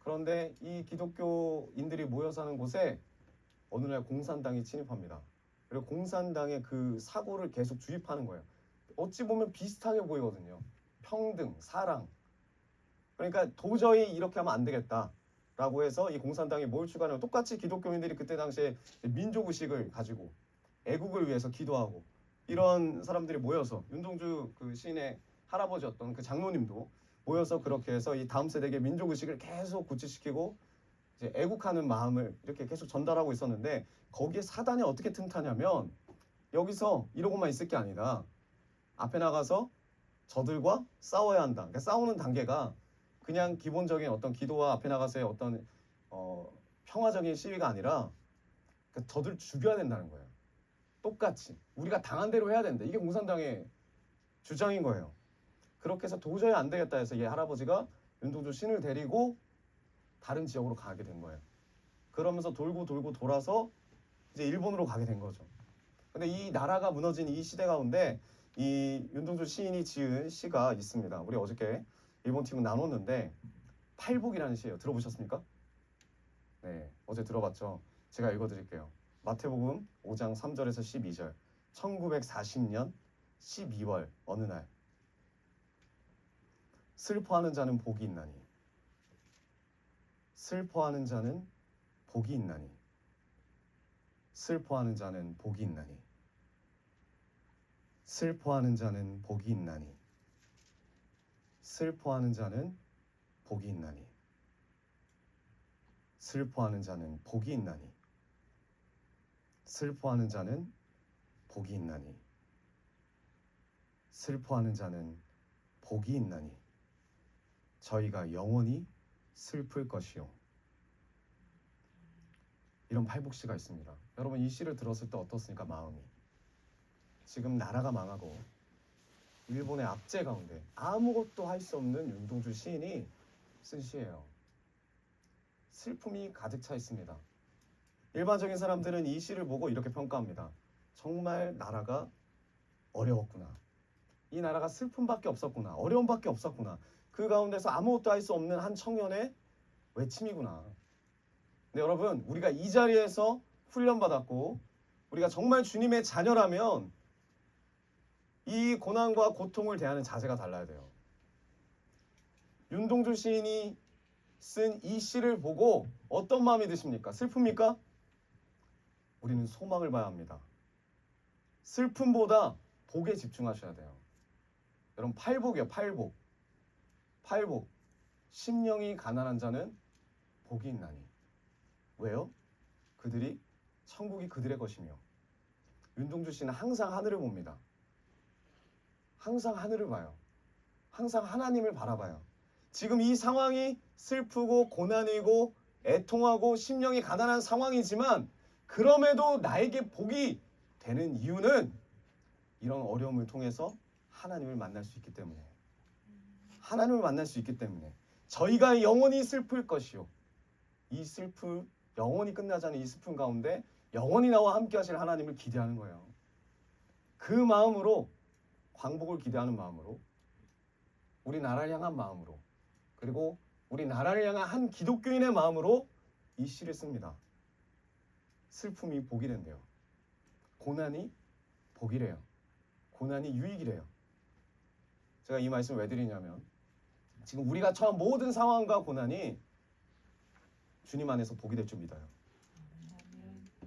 Speaker 4: 그런데 이 기독교인들이 모여 사는 곳에 어느 날 공산당이 침입합니다. 그리고 공산당의 그 사고를 계속 주입하는 거예요. 어찌 보면 비슷하게 보이거든요. 평등, 사랑. 그러니까 도저히 이렇게 하면 안 되겠다라고 해서 이 공산당이 뭘 추구하냐면 똑같이 기독교인들이 그때 당시에 민족의식을 가지고 애국을 위해서 기도하고 이런 사람들이 모여서 윤동주 그 시인의 할아버지였던 그 장로님도 모여서 그렇게 해서 이 다음 세대에게 민족의식을 계속 구체시키고 이제 애국하는 마음을 이렇게 계속 전달하고 있었는데 거기에 사단이 어떻게 틈타냐면 여기서 이러고만 있을 게 아니라 앞에 나가서 저들과 싸워야 한다. 그러니까 싸우는 단계가 그냥 기본적인 어떤 기도와 앞에 나가서의 어떤 평화적인 시위가 아니라 그러니까 저들 죽여야 된다는 거예요. 똑같이 우리가 당한 대로 해야 된다. 이게 공산당의 주장인 거예요. 그렇게 해서 도저히 안 되겠다 해서 이 할아버지가 윤동주 신을 데리고 다른 지역으로 가게 된 거예요. 그러면서 돌고 돌아서 이제 일본으로 가게 된 거죠. 근데 이 나라가 무너진 이 시대 가운데 이 윤동주 시인이 지은 시가 있습니다. 우리 어저께 일본 팀은 나눴는데 팔복이라는 시예요. 들어보셨습니까? 네, 어제 들어봤죠. 제가 읽어드릴게요. 마태복음 5장 3절에서 12절 1940년 12월 어느 날 슬퍼하는 자는 복이 있나니 슬퍼하는 자는 복이 있나니 슬퍼하는 자는 복이 있나니 슬퍼하는 자는 복이 있나니 슬퍼하는 자는 복이 있나니 슬퍼하는 자는 복이 있나니 슬퍼하는 자는 복이 있나니 슬퍼하는 자는 복이 있나니 저희가 영원히 슬플 것이요. 이런 팔복시가 있습니다. 여러분 이 시를 들었을 때 어떻습니까? 마음이 지금 나라가 망하고 일본의 압제 가운데 아무것도 할 수 없는 윤동주 시인이 쓴 시예요. 슬픔이 가득 차 있습니다. 일반적인 사람들은 이 시를 보고 이렇게 평가합니다. 정말 나라가 어려웠구나. 이 나라가 슬픔밖에 없었구나. 어려움밖에 없었구나. 그 가운데서 아무것도 할 수 없는 한 청년의 외침이구나. 근데 여러분, 우리가 이 자리에서 훈련받았고 우리가 정말 주님의 자녀라면 이 고난과 고통을 대하는 자세가 달라야 돼요. 윤동주 시인이 쓴 이 시를 보고 어떤 마음이 드십니까? 슬픕니까? 우리는 소망을 봐야 합니다. 슬픔보다 복에 집중하셔야 돼요. 여러분, 팔복이에요. 팔복. 팔복. 심령이 가난한 자는 복이 있나니. 왜요? 그들이 천국이 그들의 것이며. 윤동주 씨는 항상 하늘을 봅니다. 항상 하늘을 봐요. 항상 하나님을 바라봐요. 지금 이 상황이 슬프고 고난이고 애통하고 심령이 가난한 상황이지만 그럼에도 나에게 복이 되는 이유는 이런 어려움을 통해서 하나님을 만날 수 있기 때문에, 하나님을 만날 수 있기 때문에 저희가 영원히 슬플 것이요, 이 슬픔 영원히 끝나지 않은 이 슬픔 가운데 영원히 나와 함께 하실 하나님을 기대하는 거예요. 그 마음으로, 광복을 기대하는 마음으로, 우리 나라를 향한 마음으로, 그리고 우리 나라를 향한 한 기독교인의 마음으로 이 시를 씁니다. 슬픔이 복이 된대요. 고난이 복이래요. 고난이 유익이래요. 제가 이 말씀을 왜 드리냐면 지금 우리가 처한 모든 상황과 고난이 주님 안에서 복이 될 줄 믿어요.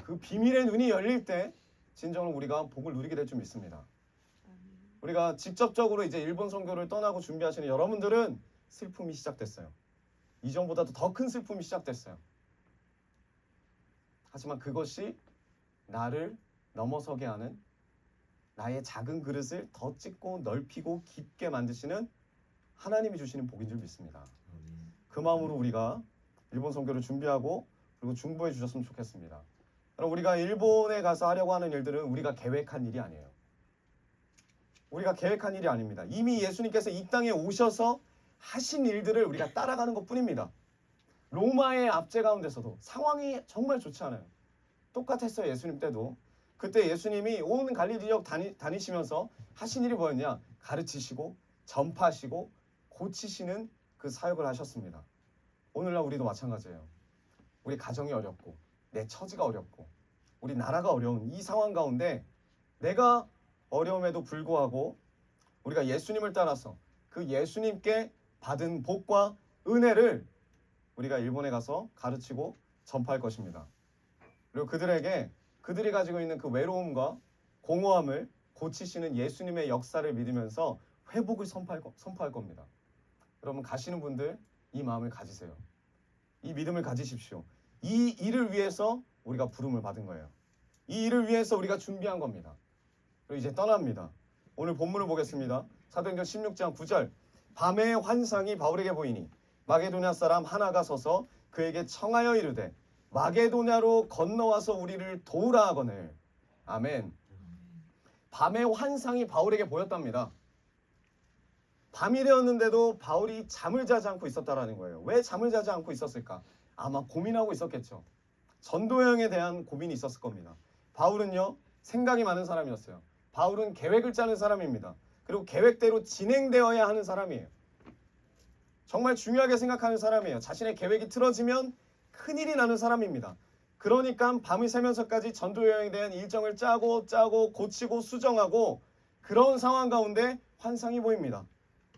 Speaker 4: 그 비밀의 눈이 열릴 때 진정으로 우리가 복을 누리게 될 줄 믿습니다. 우리가 직접적으로 이제 일본 선교를 떠나고 준비하시는 여러분들은 슬픔이 시작됐어요. 이전보다도 더 큰 슬픔이 시작됐어요. 하지만 그것이 나를 넘어서게 하는, 나의 작은 그릇을 더 찢고 넓히고 깊게 만드시는 하나님이 주시는 복인 줄 믿습니다. 그 마음으로 우리가 일본 선교를 준비하고 그리고 중보해 주셨으면 좋겠습니다. 그럼 우리가 일본에 가서 하려고 하는 일들은 우리가 계획한 일이 아니에요. 우리가 계획한 일이 아닙니다. 이미 예수님께서 이 땅에 오셔서 하신 일들을 우리가 따라가는 것뿐입니다. 로마의 압제 가운데서도 상황이 정말 좋지 않아요. 똑같았어요. 예수님 때도. 그때 예수님이 온 갈릴리 지역 다니시면서 하신 일이 뭐였냐? 가르치시고 전파하시고 고치시는 그 사역을 하셨습니다. 오늘날 우리도 마찬가지예요. 우리 가정이 어렵고 내 처지가 어렵고 우리 나라가 어려운 이 상황 가운데 내가 어려움에도 불구하고 우리가 예수님을 따라서 그 예수님께 받은 복과 은혜를 우리가 일본에 가서 가르치고 전파할 것입니다. 그리고 그들이 가지고 있는 그 외로움과 공허함을 고치시는 예수님의 역사를 믿으면서 회복을 선포할 겁니다. 여러분, 가시는 분들 이 마음을 가지세요. 이 믿음을 가지십시오. 이 일을 위해서 우리가 부름을 받은 거예요. 이 일을 위해서 우리가 준비한 겁니다. 그리고 이제 떠납니다. 오늘 본문을 보겠습니다. 사도행전 16장 9절. 밤에 환상이 바울에게 보이니 마게도냐 사람 하나가 서서 그에게 청하여 이르되 마게도냐로 건너와서 우리를 도우라 하거늘. 아멘. 밤에 환상이 바울에게 보였답니다. 밤이 되었는데도 바울이 잠을 자지 않고 있었다라는 거예요. 왜 잠을 자지 않고 있었을까? 아마 고민하고 있었겠죠. 전도 여행에 대한 고민이 있었을 겁니다. 바울은요, 생각이 많은 사람이었어요. 바울은 계획을 짜는 사람입니다. 그리고 계획대로 진행되어야 하는 사람이에요. 정말 중요하게 생각하는 사람이에요. 자신의 계획이 틀어지면 큰일이 나는 사람입니다. 그러니까 밤을 새면서까지 전도 여행에 대한 일정을 짜고 고치고 수정하고 그런 상황 가운데 환상이 보입니다.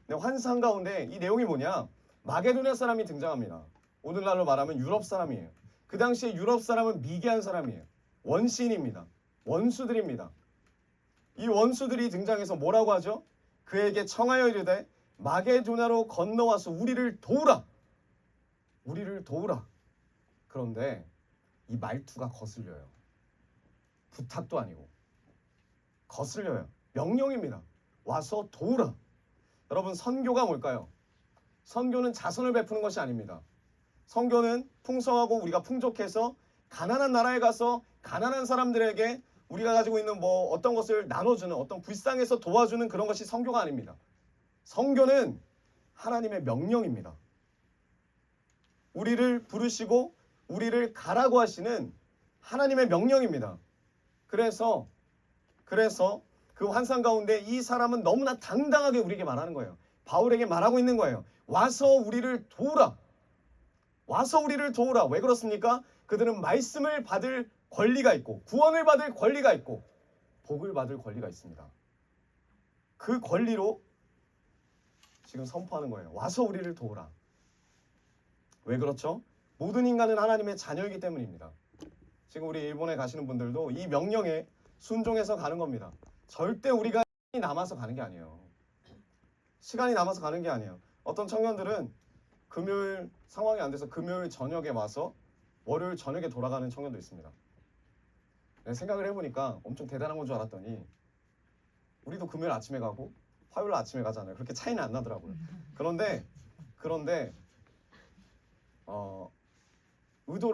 Speaker 4: 근데 환상 가운데 이 내용이 뭐냐? 마게도냐 사람이 등장합니다. 오늘날로 말하면 유럽 사람이에요. 그 당시에 유럽 사람은 미개한 사람이에요. 원시인입니다. 원수들입니다. 이 원수들이 등장해서 뭐라고 하죠? 그에게 청하여 이르되 마게도냐로 건너와서 우리를 도우라. 우리를 도우라. 그런데 이 말투가 거슬려요. 부탁도 아니고 거슬려요. 명령입니다. 와서 도우라. 여러분, 선교가 뭘까요? 선교는 자선을 베푸는 것이 아닙니다. 선교는 풍성하고 우리가 풍족해서 가난한 나라에 가서 가난한 사람들에게 우리가 가지고 있는 뭐 어떤 것을 나눠주는 어떤 불쌍해서 도와주는 그런 것이 선교가 아닙니다. 선교는 하나님의 명령입니다. 우리를 부르시고 우리를 가라고 하시는 하나님의 명령입니다. 그래서 그 환상 가운데 이 사람은 너무나 당당하게 우리에게 말하는 거예요. 바울에게 말하고 있는 거예요. 와서 우리를 도우라. 와서 우리를 도우라. 왜 그렇습니까? 그들은 말씀을 받을 권리가 있고 구원을 받을 권리가 있고 복을 받을 권리가 있습니다. 그 권리로 지금 선포하는 거예요. 와서 우리를 도우라. 왜 그렇죠? 모든 인간은 하나님의 자녀이기 때문입니다. 지금 우리 일본에 가시는 분들도 이 명령에 순종해서 가는 겁니다. 절대 우리가 시간이 남아서 가는 게 아니에요. 시간이 남아서 가는 게 아니에요. 어떤 청년들은 금요일 상황이 안 돼서 금요일 저녁에 와서 월요일 저녁에 돌아가는 청년도 있습니다. 내가 생각을 해보니까 엄청 대단한 건 줄 알았더니 우리도 금요일 아침에 가고 화요일 아침에 가잖아요. 그렇게 차이는 안 나더라고요. 그런데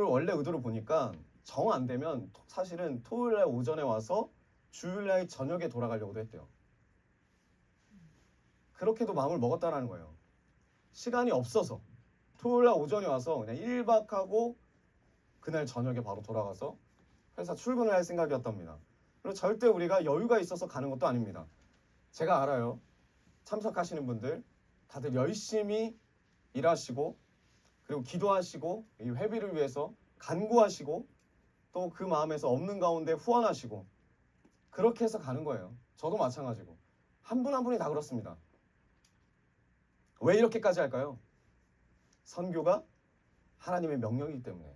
Speaker 4: 원래 의도를 보니까 정 안 되면 사실은 토요일날 오전에 와서 주일날 저녁에 돌아가려고도 했대요. 그렇게도 마음을 먹었다라는 거예요. 시간이 없어서 토요일날 오전에 와서 그냥 1박하고 그날 저녁에 바로 돌아가서 회사 출근을 할 생각이었답니다. 그리고 절대 우리가 여유가 있어서 가는 것도 아닙니다. 제가 알아요. 참석하시는 분들 다들 열심히 일하시고 그리고 기도하시고 이 회비를 위해서 간구하시고 또 그 마음에서 없는 가운데 후원하시고 그렇게 해서 가는 거예요. 저도 마찬가지고 한 분 한 분이 다 그렇습니다. 왜 이렇게까지 할까요? 선교가 하나님의 명령이기 때문에.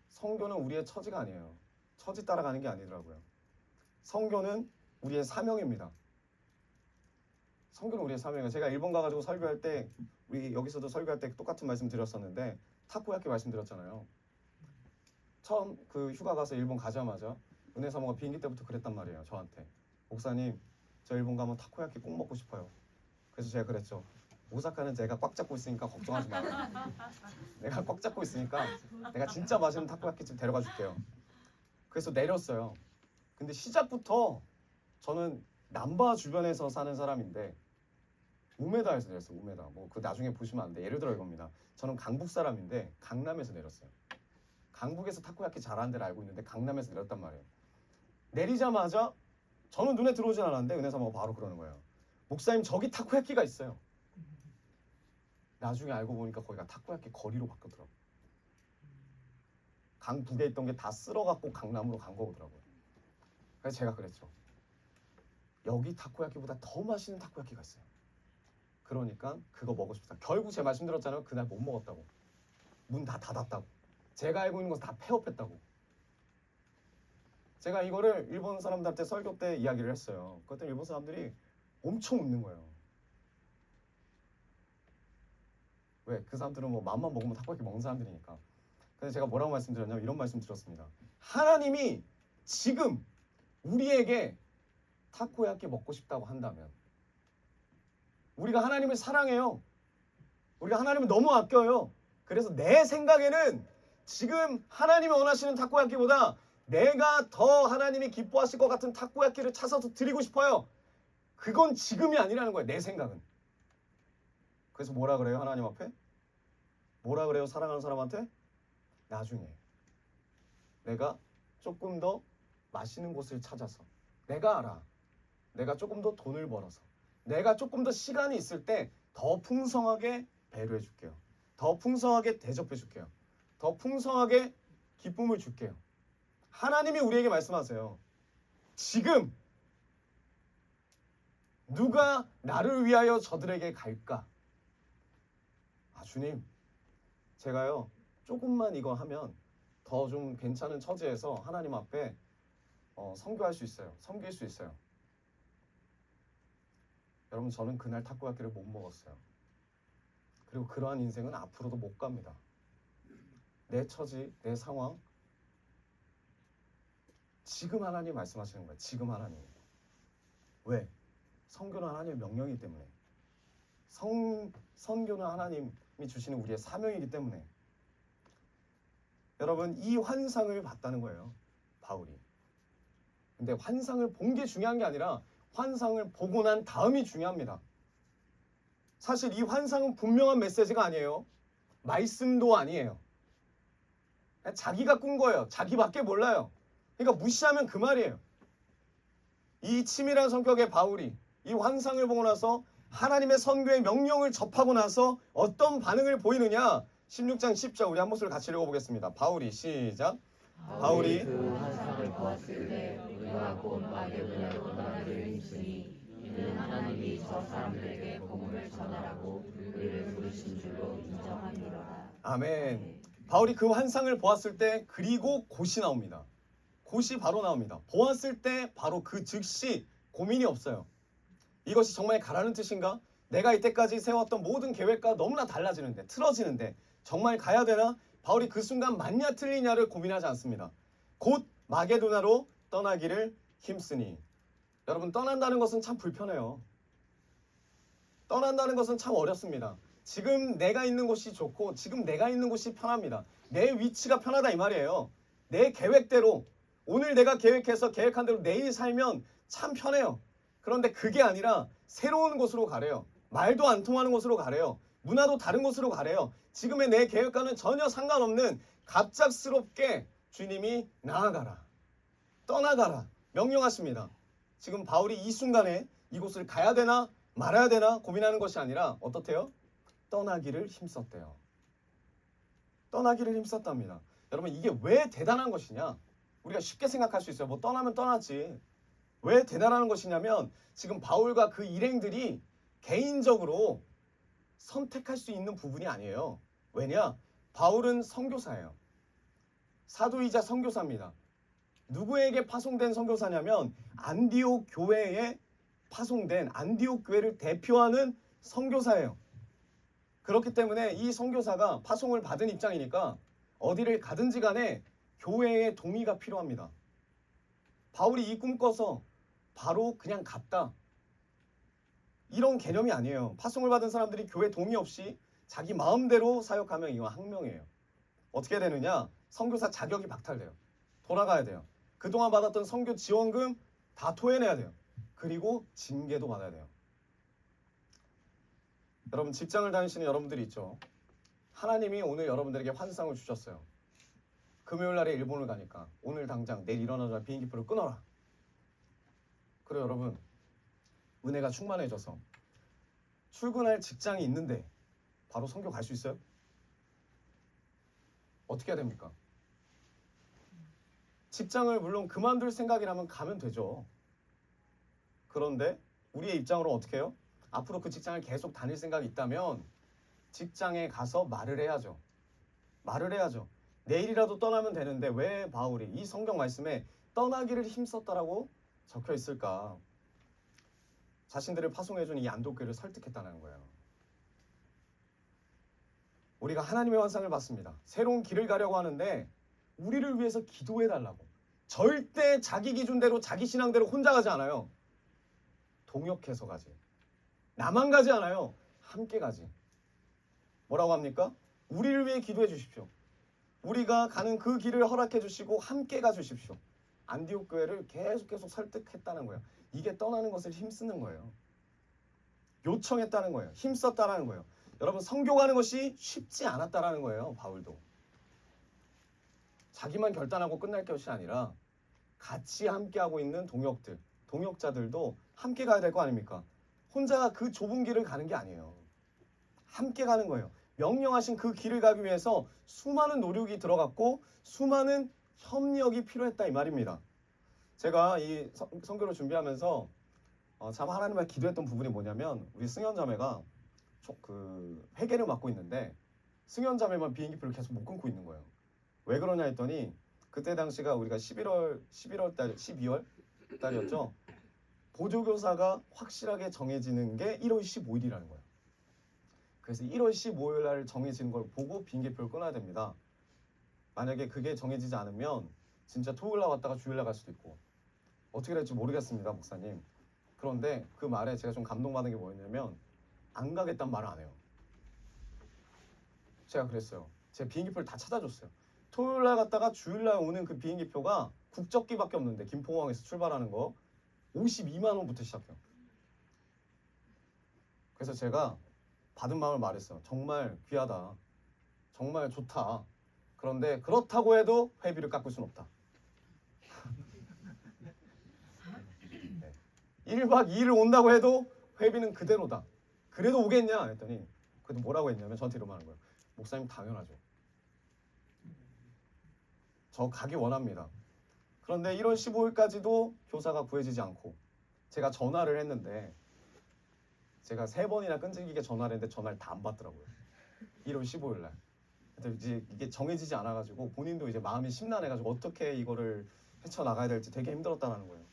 Speaker 4: 선교는 우리의 처지가 아니에요. 처지 따라가는 게 아니더라고요. 선교는 우리의 사명입니다. 선교는 우리의 사명이에요. 제가 일본 가가지고 설교할 때 우리 여기서도 설교할 때 똑같은 말씀 드렸었는데 타코야키 말씀드렸잖아요. 처음 그 휴가 가서 일본 가자마자 은혜 사모가 비행기 때부터 그랬단 말이에요. 저한테. 목사님 저 일본 가면 타코야키 꼭 먹고 싶어요. 그래서 제가 그랬죠. 오사카는 제가 꽉 잡고 있으니까 걱정하지 마요. 내가 꽉 잡고 있으니까 내가 진짜 맛있는 타코야키집 데려가 줄게요. 그래서 내렸어요. 근데 시작부터 저는 남바 주변에서 사는 사람인데 우메다에서 내렸어요. 우메다. 뭐 그 나중에 보시면 안 돼. 예를 들어 이겁니다. 저는 강북 사람인데 강남에서 내렸어요. 강북에서 타코야키 잘하는 데를 알고 있는데 강남에서 내렸단 말이에요. 내리자마자 저는 눈에 들어오진 않았는데 은혜 사모가 바로 그러는 거예요. 목사님 저기 타코야키가 있어요. 나중에 알고 보니까 거기가 타코야키 거리로 바뀌었더라고요. 강북에 있던 게 다 쓸어갖고 강남으로 간 거더라고요. 그래서 제가 그랬죠. 여기 타코야키보다 더 맛있는 타코야키가 있어요. 그러니까 그거 먹고 싶다. 결국 제가 말씀드렸잖아요. 그날 못 먹었다고. 문 다 닫았다고. 제가 알고 있는 거 다 폐업했다고. 제가 이거를 일본 사람들한테 설교 때 이야기를 했어요. 그때 일본 사람들이 엄청 웃는 거예요. 왜? 그 사람들은 뭐 맘만 먹으면 타코야키 먹는 사람들이니까. 그래서 제가 뭐라고 말씀드렸냐면 이런 말씀 드렸습니다. 하나님이 지금 우리에게 타코야키 먹고 싶다고 한다면 우리가 하나님을 사랑해요. 우리가 하나님을 너무 아껴요. 그래서 내 생각에는 지금 하나님이 원하시는 타코야키보다 내가 더 하나님이 기뻐하실 것 같은 타코야키를 찾아서 드리고 싶어요. 그건 지금이 아니라는 거예요. 내 생각은. 그래서 뭐라 그래요? 하나님 앞에? 뭐라 그래요? 사랑하는 사람한테? 나중에 내가 조금 더 맛있는 곳을 찾아서 내가 알아. 내가 조금 더 돈을 벌어서 내가 조금 더 시간이 있을 때 더 풍성하게 배려해 줄게요. 더 풍성하게 대접해 줄게요. 더 풍성하게 기쁨을 줄게요. 하나님이 우리에게 말씀하세요. 지금 누가 나를 위하여 저들에게 갈까? 아 주님 제가요 조금만 이거 하면 더 좀 괜찮은 처지에서 하나님 앞에 선교할 수 있어요. 섬길 수 있어요. 여러분 저는 그날 타코야키를 못 먹었어요. 그리고 그러한 인생은 앞으로도 못 갑니다. 내 처지, 내 상황 지금 하나님 말씀하시는 거예요. 지금 하나님. 왜? 선교는 하나님의 명령이기 때문에. 선교는 하나님이 주시는 우리의 사명이기 때문에. 여러분 이 환상을 봤다는 거예요. 바울이. 근데 환상을 본 게 중요한 게 아니라 환상을 보고 난 다음이 중요합니다. 사실 이 환상은 분명한 메시지가 아니에요. 말씀도 아니에요. 그냥 자기가 꾼 거예요. 자기밖에 몰라요. 그러니까 무시하면 그 말이에요. 이 치밀한 성격의 바울이 이 환상을 보고 나서 하나님의 선교의 명령을 접하고 나서 어떤 반응을 보이느냐? 16장 10절 우리 한 목소리 같이 읽어보겠습니다. 바울이 시작. 바울이
Speaker 3: 그 환상을 보았을 때 우리가 곧 마게도냐로 떠나기를 힘쓰니 이는 하나님이 저 사람들에게 복음을 전하라고 우리를 부르신 줄로 인정하니라.
Speaker 4: 아멘. 바울이 그 환상을 보았을 때 그리고 곧이 나옵니다. 곧이 바로 나옵니다. 보았을 때 바로 그 즉시 고민이 없어요. 이것이 정말 가라는 뜻인가? 내가 이때까지 세웠던 모든 계획과 너무나 달라지는데 틀어지는데 정말 가야 되나? 바울이 그 순간 맞냐 틀리냐를 고민하지 않습니다. 곧 마게도나로 떠나기를 힘쓰니. 여러분 떠난다는 것은 참 불편해요. 떠난다는 것은 참 어렵습니다. 지금 내가 있는 곳이 좋고 지금 내가 있는 곳이 편합니다. 내 위치가 편하다 이 말이에요. 내 계획대로 오늘 내가 계획해서 계획한 대로 내일 살면 참 편해요. 그런데 그게 아니라 새로운 곳으로 가래요. 말도 안 통하는 곳으로 가래요. 문화도 다른 곳으로 가래요. 지금의 내 계획과는 전혀 상관없는 갑작스럽게 주님이 나아가라. 떠나가라. 명령하십니다. 지금 바울이 이 순간에 이곳을 가야 되나 말아야 되나 고민하는 것이 아니라 어떻대요? 떠나기를 힘썼대요. 떠나기를 힘썼답니다. 여러분 이게 왜 대단한 것이냐? 우리가 쉽게 생각할 수 있어요. 뭐 떠나면 떠나지. 왜 대단한 것이냐면 지금 바울과 그 일행들이 개인적으로 선택할 수 있는 부분이 아니에요. 왜냐? 바울은 선교사예요. 사도이자 선교사입니다. 누구에게 파송된 선교사냐면 안디옥 교회에 파송된 안디옥 교회를 대표하는 선교사예요. 그렇기 때문에 이 선교사가 파송을 받은 입장이니까 어디를 가든지 간에 교회의 동의가 필요합니다. 바울이 이 꿈 꿔서 바로 그냥 갔다. 이런 개념이 아니에요. 파송을 받은 사람들이 교회 동의 없이 자기 마음대로 사역하면 이건 항명이에요. 어떻게 되느냐? 선교사 자격이 박탈돼요. 돌아가야 돼요. 그동안 받았던 선교 지원금 다 토해내야 돼요. 그리고 징계도 받아야 돼요. 여러분 직장을 다니시는 여러분들이 있죠. 하나님이 오늘 여러분들에게 환상을 주셨어요. 금요일 날에 일본을 가니까 오늘 당장 내일 일어나자 비행기표를 끊어라. 그래 여러분 은혜가 충만해져서 출근할 직장이 있는데 바로 선교 갈 수 있어요? 어떻게 해야 됩니까? 직장을 물론 그만둘 생각이라면 가면 되죠. 그런데 우리의 입장으로 어떻게 해요? 앞으로 그 직장을 계속 다닐 생각이 있다면 직장에 가서 말을 해야죠. 말을 해야죠. 내일이라도 떠나면 되는데 왜 바울이 이 성경 말씀에 떠나기를 힘썼다라고 적혀 있을까? 자신들을 파송해준 이 안독교를 설득했다는 거예요. 우리가 하나님의 환상을 봤습니다. 새로운 길을 가려고 하는데 우리를 위해서 기도해달라고. 절대 자기 기준대로 자기 신앙대로 혼자 가지 않아요. 동역해서 가지. 나만 가지 않아요. 함께 가지. 뭐라고 합니까? 우리를 위해 기도해 주십시오. 우리가 가는 그 길을 허락해 주시고 함께 가 주십시오. 안디옥 교회를 계속 설득했다는 거예요. 이게 떠나는 것을 힘쓰는 거예요. 요청했다는 거예요. 힘썼다는 거예요. 여러분 선교가는 것이 쉽지 않았다라는 거예요. 바울도. 자기만 결단하고 끝날 것이 아니라 같이 함께하고 있는 동역들, 동역자들도 함께 가야 될 거 아닙니까? 혼자 그 좁은 길을 가는 게 아니에요. 함께 가는 거예요. 명령하신 그 길을 가기 위해서 수많은 노력이 들어갔고 수많은 협력이 필요했다 이 말입니다. 제가 이 선교를 준비하면서 참 하나님 앞에 기도했던 부분이 뭐냐면 우리 승현 자매가 그 회계를 맡고 있는데 승현 자매만 비행기표를 계속 못 끊고 있는 거예요. 왜 그러냐 했더니 그때 당시가 우리가 12월 달이었죠. 보조교사가 확실하게 정해지는 게 1월 15일이라는 거예요. 그래서 1월 15일 날 정해지는 걸 보고 비행기표를 끊어야 됩니다. 만약에 그게 정해지지 않으면 진짜 토요일 날 왔다가 주일 날 갈 수도 있고 어떻게 될지 모르겠습니다, 목사님. 그런데 그 말에 제가 좀 감동받은 게 뭐였냐면 안 가겠다는 말을 안 해요. 제가 그랬어요. 제가 비행기표를 다 찾아줬어요. 토요일 날 갔다가 주일 날 오는 그 비행기 표가 국적기밖에 없는데 김포공항에서 출발하는 거 52만 원부터 시작해요. 그래서 제가 받은 마음을 말했어요. 정말 귀하다. 정말 좋다. 그런데 그렇다고 해도 회비를 깎을 순 없다. 1박 2일 온다고 해도 회비는 그대로다. 그래도 오겠냐 했더니 그래도 뭐라고 했냐면 저한테 이러면 하는 거예요. 목사님 당연하죠. 저 가기 원합니다. 그런데 1월 15일까지도 교사가 구해지지 않고 제가 전화를 했는데 제가 3번이나 끈질기게 전화를 했는데 전화를 다 안 받더라고요. 1월 15일 날. 이제 이게 정해지지 않아가지고 본인도 이제 마음이 심란해가지고 어떻게 이거를 헤쳐나가야 될지 되게 힘들었다는 거예요.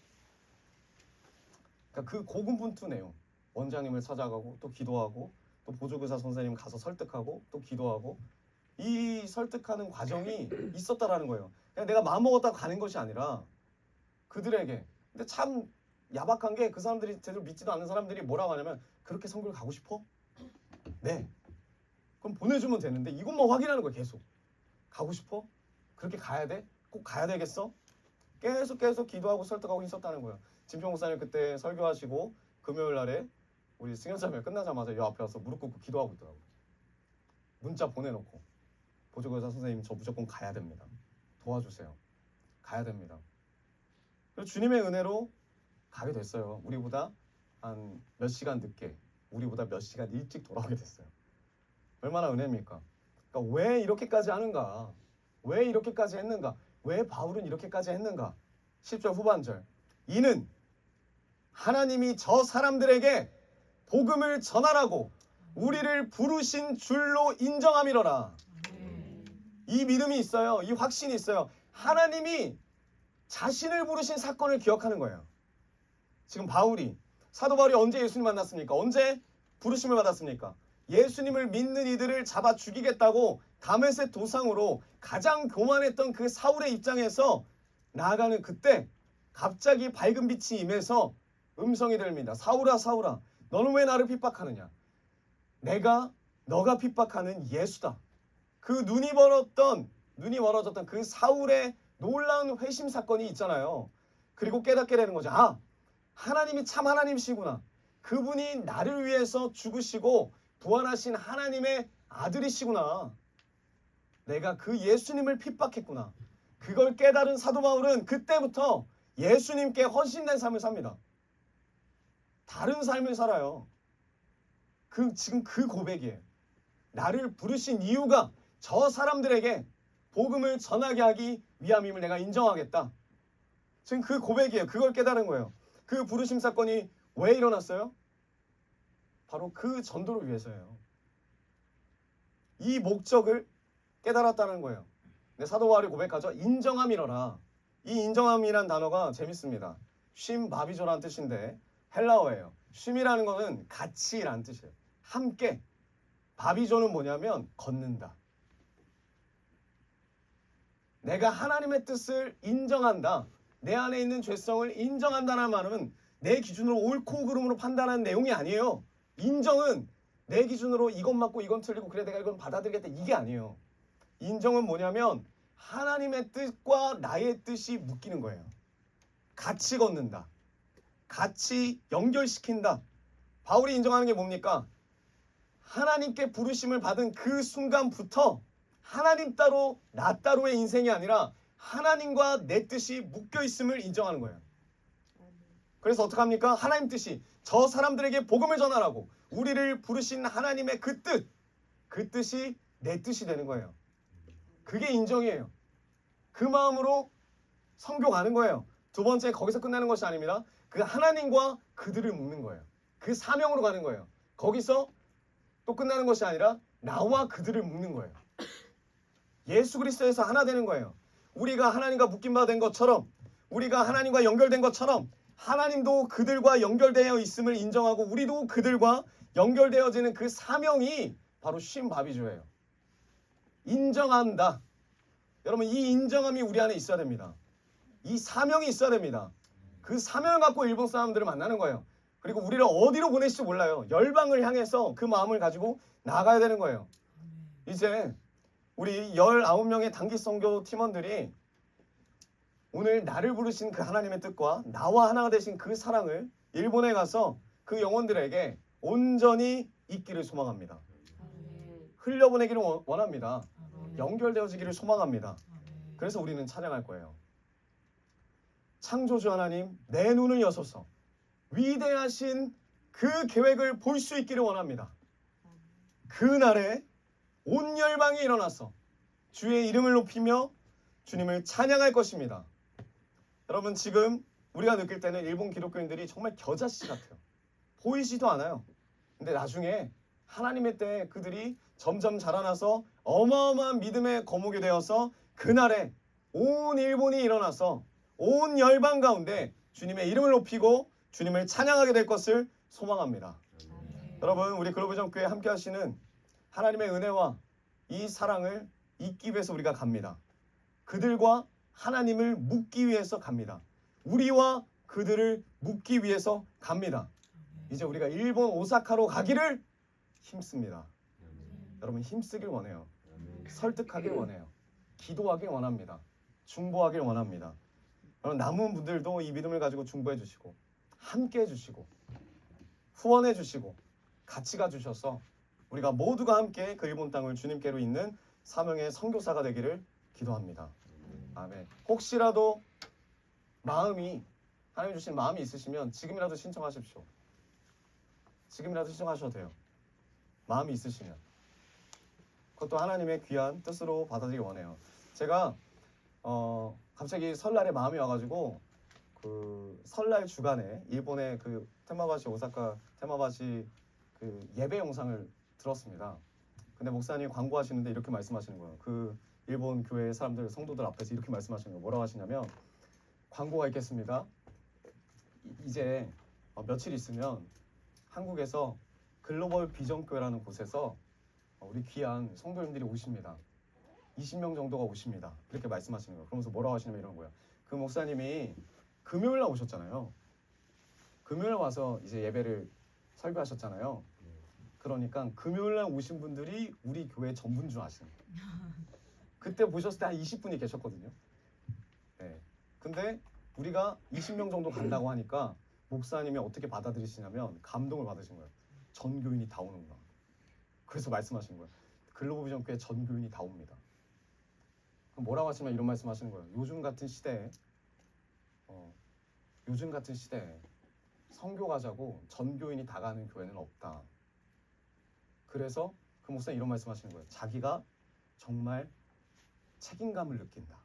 Speaker 4: 그러니까 그 고군분투네요. 원장님을 찾아가고 또 기도하고 또 보조교사 선생님 가서 설득하고 또 기도하고 이 설득하는 과정이 있었다라는 거예요. 그냥 내가 마음먹었다고 가는 것이 아니라 그들에게. 근데 참 야박한 게 그 사람들이 제대로 믿지도 않는 사람들이 뭐라고 하냐면 그렇게 선교를 가고 싶어? 네. 그럼 보내주면 되는데 이것만 확인하는 거예요. 계속. 가고 싶어? 그렇게 가야 돼? 꼭 가야 되겠어? 계속 기도하고 설득하고 있었다는 거예요. 진평 목사님 그때 설교하시고 금요일 날에 우리 승연자매 끝나자마자 요 앞에 와서 무릎 꿇고 기도하고 있더라고요. 문자 보내놓고 보조교사 선생님 저 무조건 가야 됩니다. 도와주세요. 가야 됩니다. 그리고 주님의 은혜로 가게 됐어요. 우리보다 한 몇 시간 늦게, 우리보다 몇 시간 일찍 돌아오게 됐어요. 얼마나 은혜입니까? 그러니까 왜 이렇게까지 하는가? 왜 이렇게까지 했는가? 왜 바울은 이렇게까지 했는가? 10절 후반절. 이는 하나님이 저 사람들에게 복음을 전하라고 우리를 부르신 줄로 인정함이로라. 이 믿음이 있어요. 이 확신이 있어요. 하나님이 자신을 부르신 사건을 기억하는 거예요. 지금 사도 바울이 언제 예수님 만났습니까? 언제 부르심을 받았습니까? 예수님을 믿는 이들을 잡아 죽이겠다고 다메섹 도상으로 가장 교만했던 그 사울의 입장에서 나아가는 그때 갑자기 밝은 빛이 임해서 음성이 들립니다. 사울아 사울아 너는 왜 나를 핍박하느냐? 내가 너가 핍박하는 예수다. 그 눈이 멀어졌던 그 사울의 놀라운 회심 사건이 있잖아요. 그리고 깨닫게 되는 거죠. 아, 하나님이 참 하나님이시구나. 그분이 나를 위해서 죽으시고 부활하신 하나님의 아들이시구나. 내가 그 예수님을 핍박했구나. 그걸 깨달은 사도 바울은 그때부터 예수님께 헌신된 삶을 삽니다. 다른 삶을 살아요. 지금 그 고백이에요. 나를 부르신 이유가 저 사람들에게 복음을 전하게 하기 위함임을 내가 인정하겠다. 지금 그 고백이에요. 그걸 깨달은 거예요. 그 부르심 사건이 왜 일어났어요? 바로 그 전도를 위해서예요. 이 목적을 깨달았다는 거예요. 근데 사도 바울이 고백하죠. 인정함이로라. 이 인정함이란 단어가 재밌습니다. 쉼 바비조라는 뜻인데 헬라어예요. 쉼이라는 거는 같이라는 뜻이에요. 함께. 바비조는 뭐냐면 걷는다. 내가 하나님의 뜻을 인정한다. 내 안에 있는 죄성을 인정한다는 말은 내 기준으로 옳고 그름으로 판단하는 내용이 아니에요. 인정은 내 기준으로 이건 맞고 이건 틀리고 그래 내가 이건 받아들이겠다 이게 아니에요. 인정은 뭐냐면 하나님의 뜻과 나의 뜻이 묶이는 거예요. 같이 걷는다. 같이 연결시킨다. 바울이 인정하는 게 뭡니까? 하나님께 부르심을 받은 그 순간부터 하나님 따로 나 따로의 인생이 아니라 하나님과 내 뜻이 묶여있음을 인정하는 거예요. 그래서 어떡합니까? 하나님 뜻이 저 사람들에게 복음을 전하라고 우리를 부르신 하나님의 그 뜻이 내 뜻이 되는 거예요. 그게 인정이에요. 그 마음으로 선교 가는 거예요. 두 번째 거기서 끝나는 것이 아닙니다. 그 하나님과 그들을 묶는 거예요. 그 사명으로 가는 거예요. 거기서 또 끝나는 것이 아니라 나와 그들을 묶는 거예요. 예수 그리스도에서 하나 되는 거예요. 우리가 하나님과 묶임바 된 것처럼 우리가 하나님과 연결된 것처럼 하나님도 그들과 연결되어 있음을 인정하고 우리도 그들과 연결되어지는 그 사명이 바로 쉼 바비조예요. 인정한다. 여러분 이 인정함이 우리 안에 있어야 됩니다. 이 사명이 있어야 됩니다. 그 사명을 갖고 일본 사람들을 만나는 거예요. 그리고 우리를 어디로 보내실지 몰라요. 열방을 향해서 그 마음을 가지고 나가야 되는 거예요. 이제 우리 19명의 단기 선교 팀원들이 오늘 나를 부르신 그 하나님의 뜻과 나와 하나가 되신 그 사랑을 일본에 가서 그 영혼들에게 온전히 있기를 소망합니다. 흘려보내기를 원합니다. 연결되어지기를 소망합니다. 그래서 우리는 찬양할 거예요. 창조주 하나님, 내 눈을 여소서 위대하신 그 계획을 볼 수 있기를 원합니다. 그날에 온 열방이 일어나서 주의 이름을 높이며 주님을 찬양할 것입니다. 여러분, 지금 우리가 느낄 때는 일본 기독교인들이 정말 겨자씨 같아요. 보이지도 않아요. 근데 나중에 하나님의 때에 그들이 점점 자라나서 어마어마한 믿음의 거목이 되어서 그날에 온 일본이 일어나서 온 열방 가운데 주님의 이름을 높이고 주님을 찬양하게 될 것을 소망합니다. 여러분, 우리 글로벌전교회 함께 하시는 하나님의 은혜와 이 사랑을 잊기 위해서 우리가 갑니다. 그들과 하나님을 묻기 위해서 갑니다. 우리와 그들을 묻기 위해서 갑니다. 이제 우리가 일본 오사카로 가기를 힘씁니다. 여러분, 힘쓰길 원해요. 설득하길 원해요. 기도하길 원합니다. 중보하길 원합니다. 여러분, 남은 분들도 이 믿음을 가지고 중보해 주시고 함께 해 주시고 후원해 주시고 같이 가 주셔서 우리가 모두가 함께 그 일본 땅을 주님께로 잇는 사명의 선교사가 되기를 기도합니다. 아멘. 혹시라도 하나님 주신 마음이 있으시면 지금이라도 신청하십시오. 지금이라도 신청하셔도 돼요. 마음이 있으시면. 그것도 하나님의 귀한 뜻으로 받아들이기 원해요. 제가 갑자기 설날에 마음이 와가지고 그 설날 주간에 일본의 그 테마바시 오사카 테마바시 그 예배 영상을 들었습니다. 근데 목사님이 광고하시는데 이렇게 말씀하시는 거예요. 그 일본 교회 사람들 성도들 앞에서 이렇게 말씀하시는 거예요. 뭐라고 하시냐면, 광고가 있겠습니다. 이제 며칠 있으면 한국에서 글로벌 비전교회라는 곳에서 우리 귀한 성도님들이 오십니다. 20명 정도가 오십니다. 그렇게 말씀하시는 거예요. 그러면서 뭐라고 하시냐면 이런 거예요. 그 목사님이 금요일 날 오셨잖아요. 금요일 와서 이제 예배를 설교하셨잖아요. 그러니까 금요일 날 오신 분들이 우리 교회 전부인 줄 아시는 거예요. 그때 보셨을 때 한 20분이 계셨거든요. 네. 근데 우리가 20명 정도 간다고 하니까 목사님이 어떻게 받아들이시냐면 감동을 받으신 거예요. 전 교인이 다 오는구나. 그래서 말씀하신 거예요. 글로벌 비전 교회 전 교인이 다 옵니다. 그럼 뭐라고 하시면 이런 말씀하시는 거예요. 요즘 같은 시대에 선교 가자고 전 교인이 다 가는 교회는 없다. 그래서 그 목사님 이런 말씀하시는 거예요. 자기가 정말 책임감을 느낀다.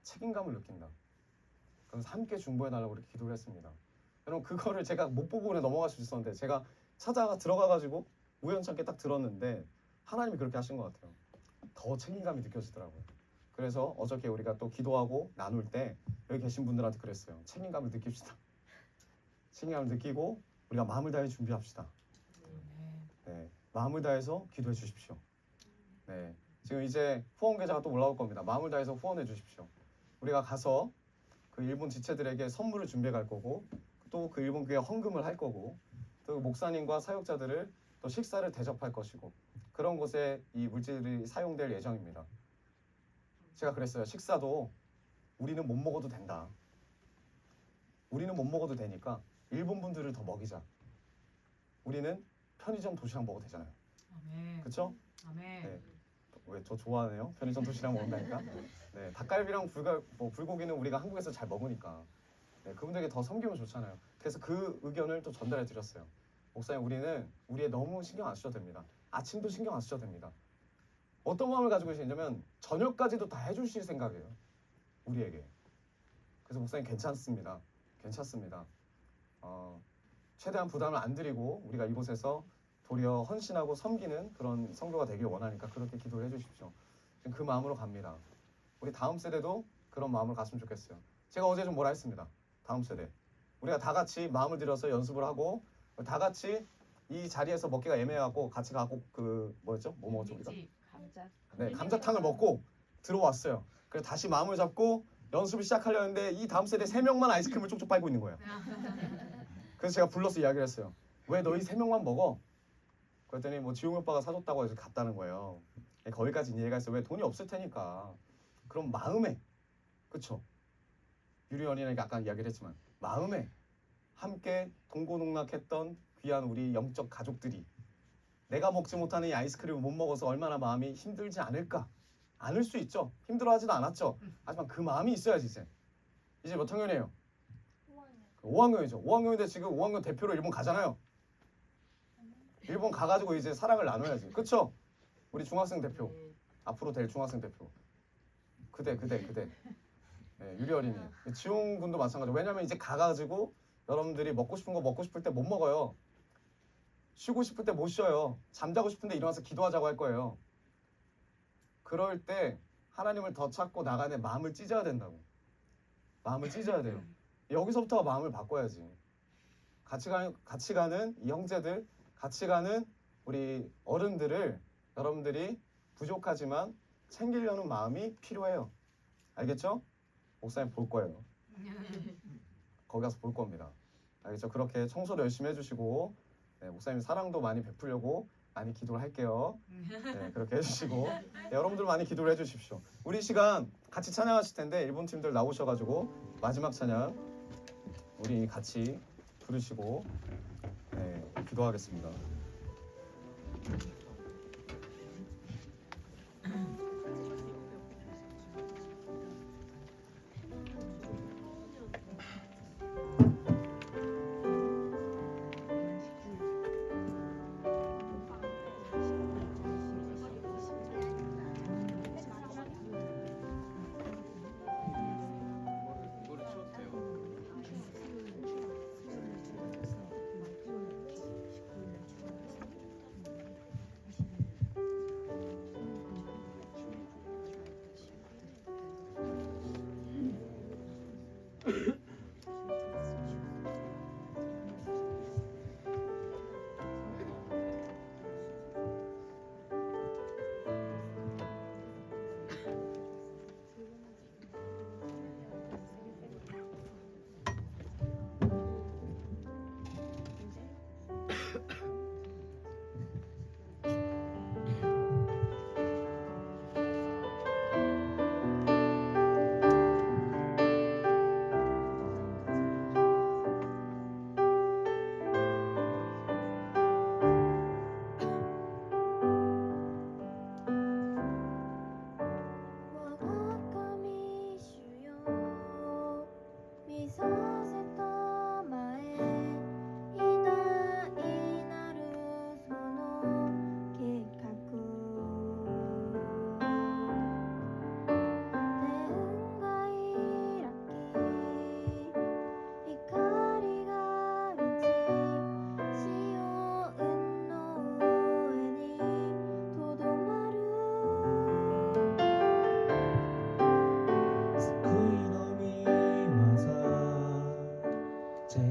Speaker 4: 책임감을 느낀다. 그래서 함께 중보해달라고 이렇게 기도를 했습니다. 여러분, 그거를 제가 못 보고 그냥 넘어갈 수 있었는데 제가 찾아가 들어가가지고 우연찮게 딱 들었는데 하나님이 그렇게 하신 것 같아요. 더 책임감이 느껴지더라고요. 그래서 어저께 우리가 또 기도하고 나눌 때 여기 계신 분들한테 그랬어요. 책임감을 느낍시다. 책임감을 느끼고 우리가 마음을 다해 준비합시다. 네, 마음을 다해서 기도해 주십시오. 네, 지금 이제 후원 계좌가 또 올라올 겁니다. 마음을 다해서 후원해 주십시오. 우리가 가서 그 일본 지체들에게 선물을 준비해 갈 거고 또 그 일본 교회 헌금을 할 거고 또 목사님과 사역자들을 또 식사를 대접할 것이고 그런 곳에 이 물질이 사용될 예정입니다. 제가 그랬어요. 식사도 우리는 못 먹어도 된다. 우리는 못 먹어도 되니까 일본 분들을 더 먹이자. 우리는 편의점 도시락 먹어도 되잖아요. 그렇죠? 네. 왜 저 좋아하네요. 편의점 도시락 먹는다니까. 네, 닭갈비랑 불고기는 우리가 한국에서 잘 먹으니까 네, 그분들에게 더 섬기면 좋잖아요. 그래서 그 의견을 또 전달해 드렸어요. 목사님, 우리는 우리에 너무 신경 안 쓰셔도 됩니다. 아침도 신경 안 쓰셔도 됩니다. 어떤 마음을 가지고 계시냐면 저녁까지도 다 해주실 생각이에요. 우리에게. 그래서 목사님 괜찮습니다. 괜찮습니다. 최대한 부담을 안 드리고 우리가 이곳에서 도리어 헌신하고 섬기는 그런 성도가 되길 원하니까 그렇게 기도를 해주십시오. 지금 그 마음으로 갑니다. 우리 다음 세대도 그런 마음으로 갔으면 좋겠어요. 제가 어제 좀 뭐라 했습니다. 다음 세대. 우리가 다 같이 마음을 들여서 연습을 하고 다 같이 이 자리에서 먹기가 애매하고 같이 가고 그 뭐였죠? 뭐 먹었죠 우리가? 네, 감자탕을 먹고 들어왔어요. 그래서 다시 마음을 잡고 연습을 시작하려는데 이 다음 세대 3명만 아이스크림을 쪽쪽 빨고 있는 거예요. 그래서 제가 불러서 이야기를 했어요. 왜 너희 3명만 먹어? 그랬더니 뭐 지용 오빠가 사줬다고 해서 갔다는 거예요. 거기까지 이해가 있어요. 왜? 돈이 없을 테니까. 그럼 마음에, 그쵸? 유리 언니는 아까 이야기를 했지만 마음에 함께 동고농락했던 귀한 우리 영적 가족들이 내가 먹지 못하는 이 아이스크림을 못 먹어서 얼마나 마음이 힘들지 않을까? 않을 수 있죠. 힘들어하지도 않았죠. 하지만 그 마음이 있어야지 이제 몇 학년이에요? 5학년이죠. 5학년인데 지금 5학년 대표로 일본 가잖아요. 일본 가가지고 이제 사랑을 나눠야지. 그쵸? 우리 중학생 대표. 앞으로 될 중학생 대표. 그대. 네, 유리 어린이. 지용 군도 마찬가지고. 왜냐면 이제 가가지고 여러분들이 먹고 싶은 거 먹고 싶을 때 못 먹어요. 쉬고 싶을 때 못 쉬어요. 잠자고 싶은데 일어나서 기도하자고 할 거예요. 그럴 때 하나님을 더 찾고 나가는 마음을 찢어야 된다고. 마음을 찢어야 돼요. 여기서부터 마음을 바꿔야지. 같이 가는 이 형제들, 같이 가는 우리 어른들을 여러분들이 부족하지만 챙기려는 마음이 필요해요. 알겠죠? 목사님 볼 거예요. 거기 가서 볼 겁니다. 알겠죠? 그렇게 청소도 열심히 해주시고, 네, 목사님 사랑도 많이 베풀려고 많이 기도를 할게요. 네, 그렇게 해주시고, 네, 여러분들 많이 기도를 해주십시오. 우리 시간 같이 찬양하실 텐데 일본 팀들 나오셔가지고 마지막 찬양 우리 같이 부르시고, 네, 기도하겠습니다.
Speaker 3: 제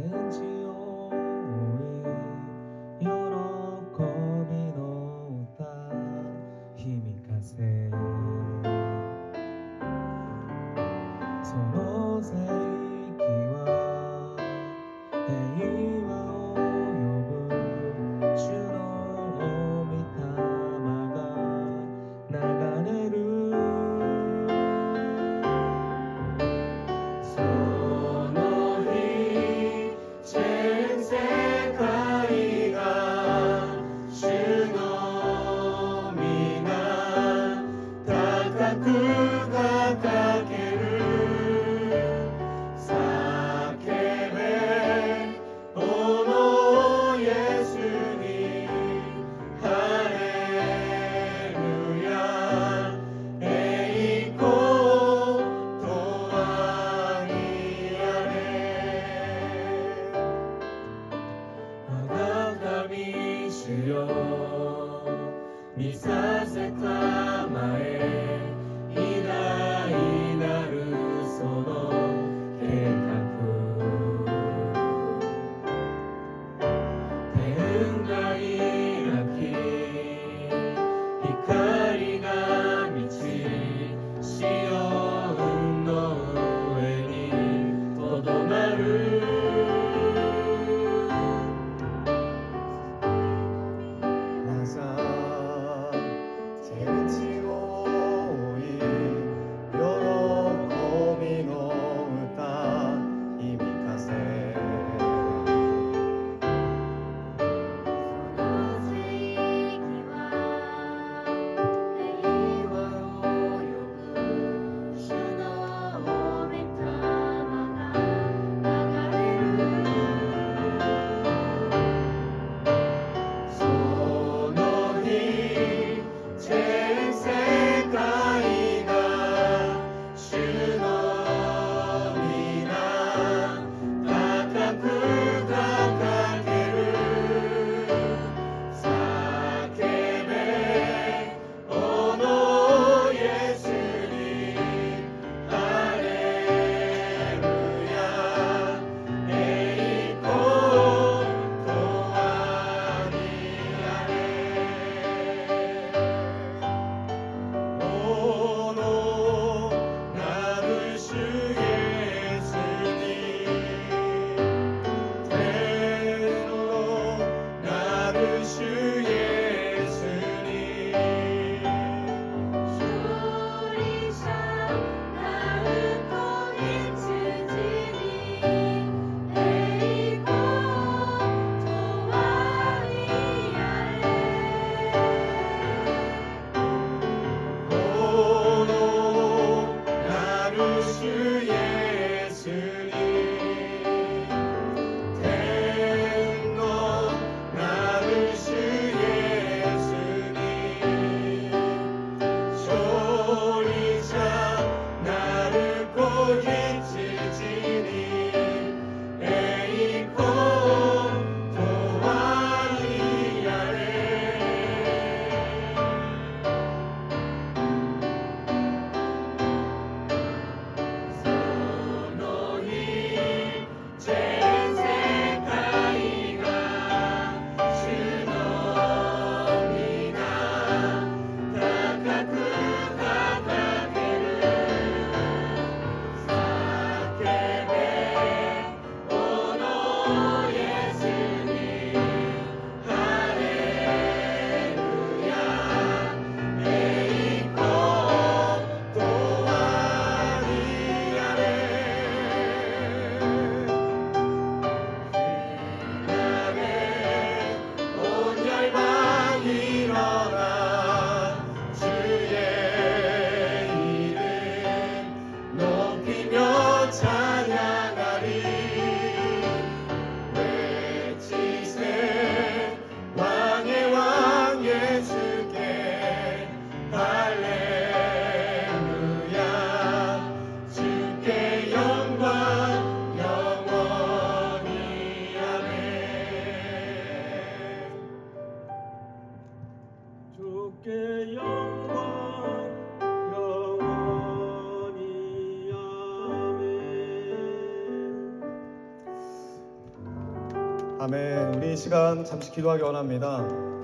Speaker 4: 아멘. 우리 이 시간 잠시 기도하기 원합니다.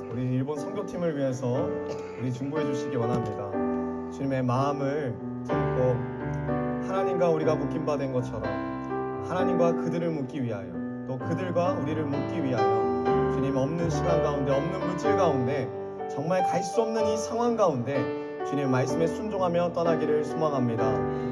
Speaker 4: 우리 일본 선교팀을 위해서 우리 중보해 주시기 원합니다. 주님의 마음을 품고 하나님과 우리가 묶임 바 된 것처럼 하나님과 그들을 묶기 위하여 또 그들과 우리를 묶기 위하여 주님 없는 시간 가운데 없는 물질 가운데 정말 갈 수 없는 이 상황 가운데 주님 말씀에 순종하며 떠나기를 소망합니다.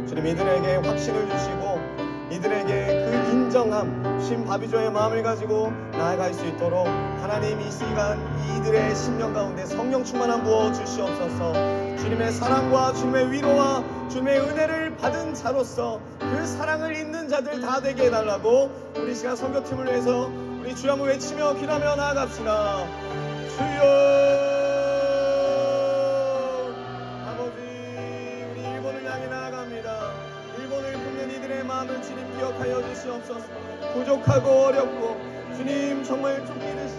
Speaker 4: 주님 이들에게 확신을 주시고 이들에게 그 인정함 신바비조의 마음을 가지고 나아갈 수 있도록 하나님 이 시간 이들의 심령 가운데 성령 충만함 부어 주시옵소서. 주님의 사랑과 주님의 위로와 주님의 은혜를 받은 자로서 그 사랑을 잊는 자들 다 되게 해달라고 우리 시간 선교팀을 위해서 우리 주여 한번 외치며 기도하며 나아갑시다. 주여 마음을 주님 기억하여 주시옵소서. 부족하고 어렵고 주님 정말 쫓기듯이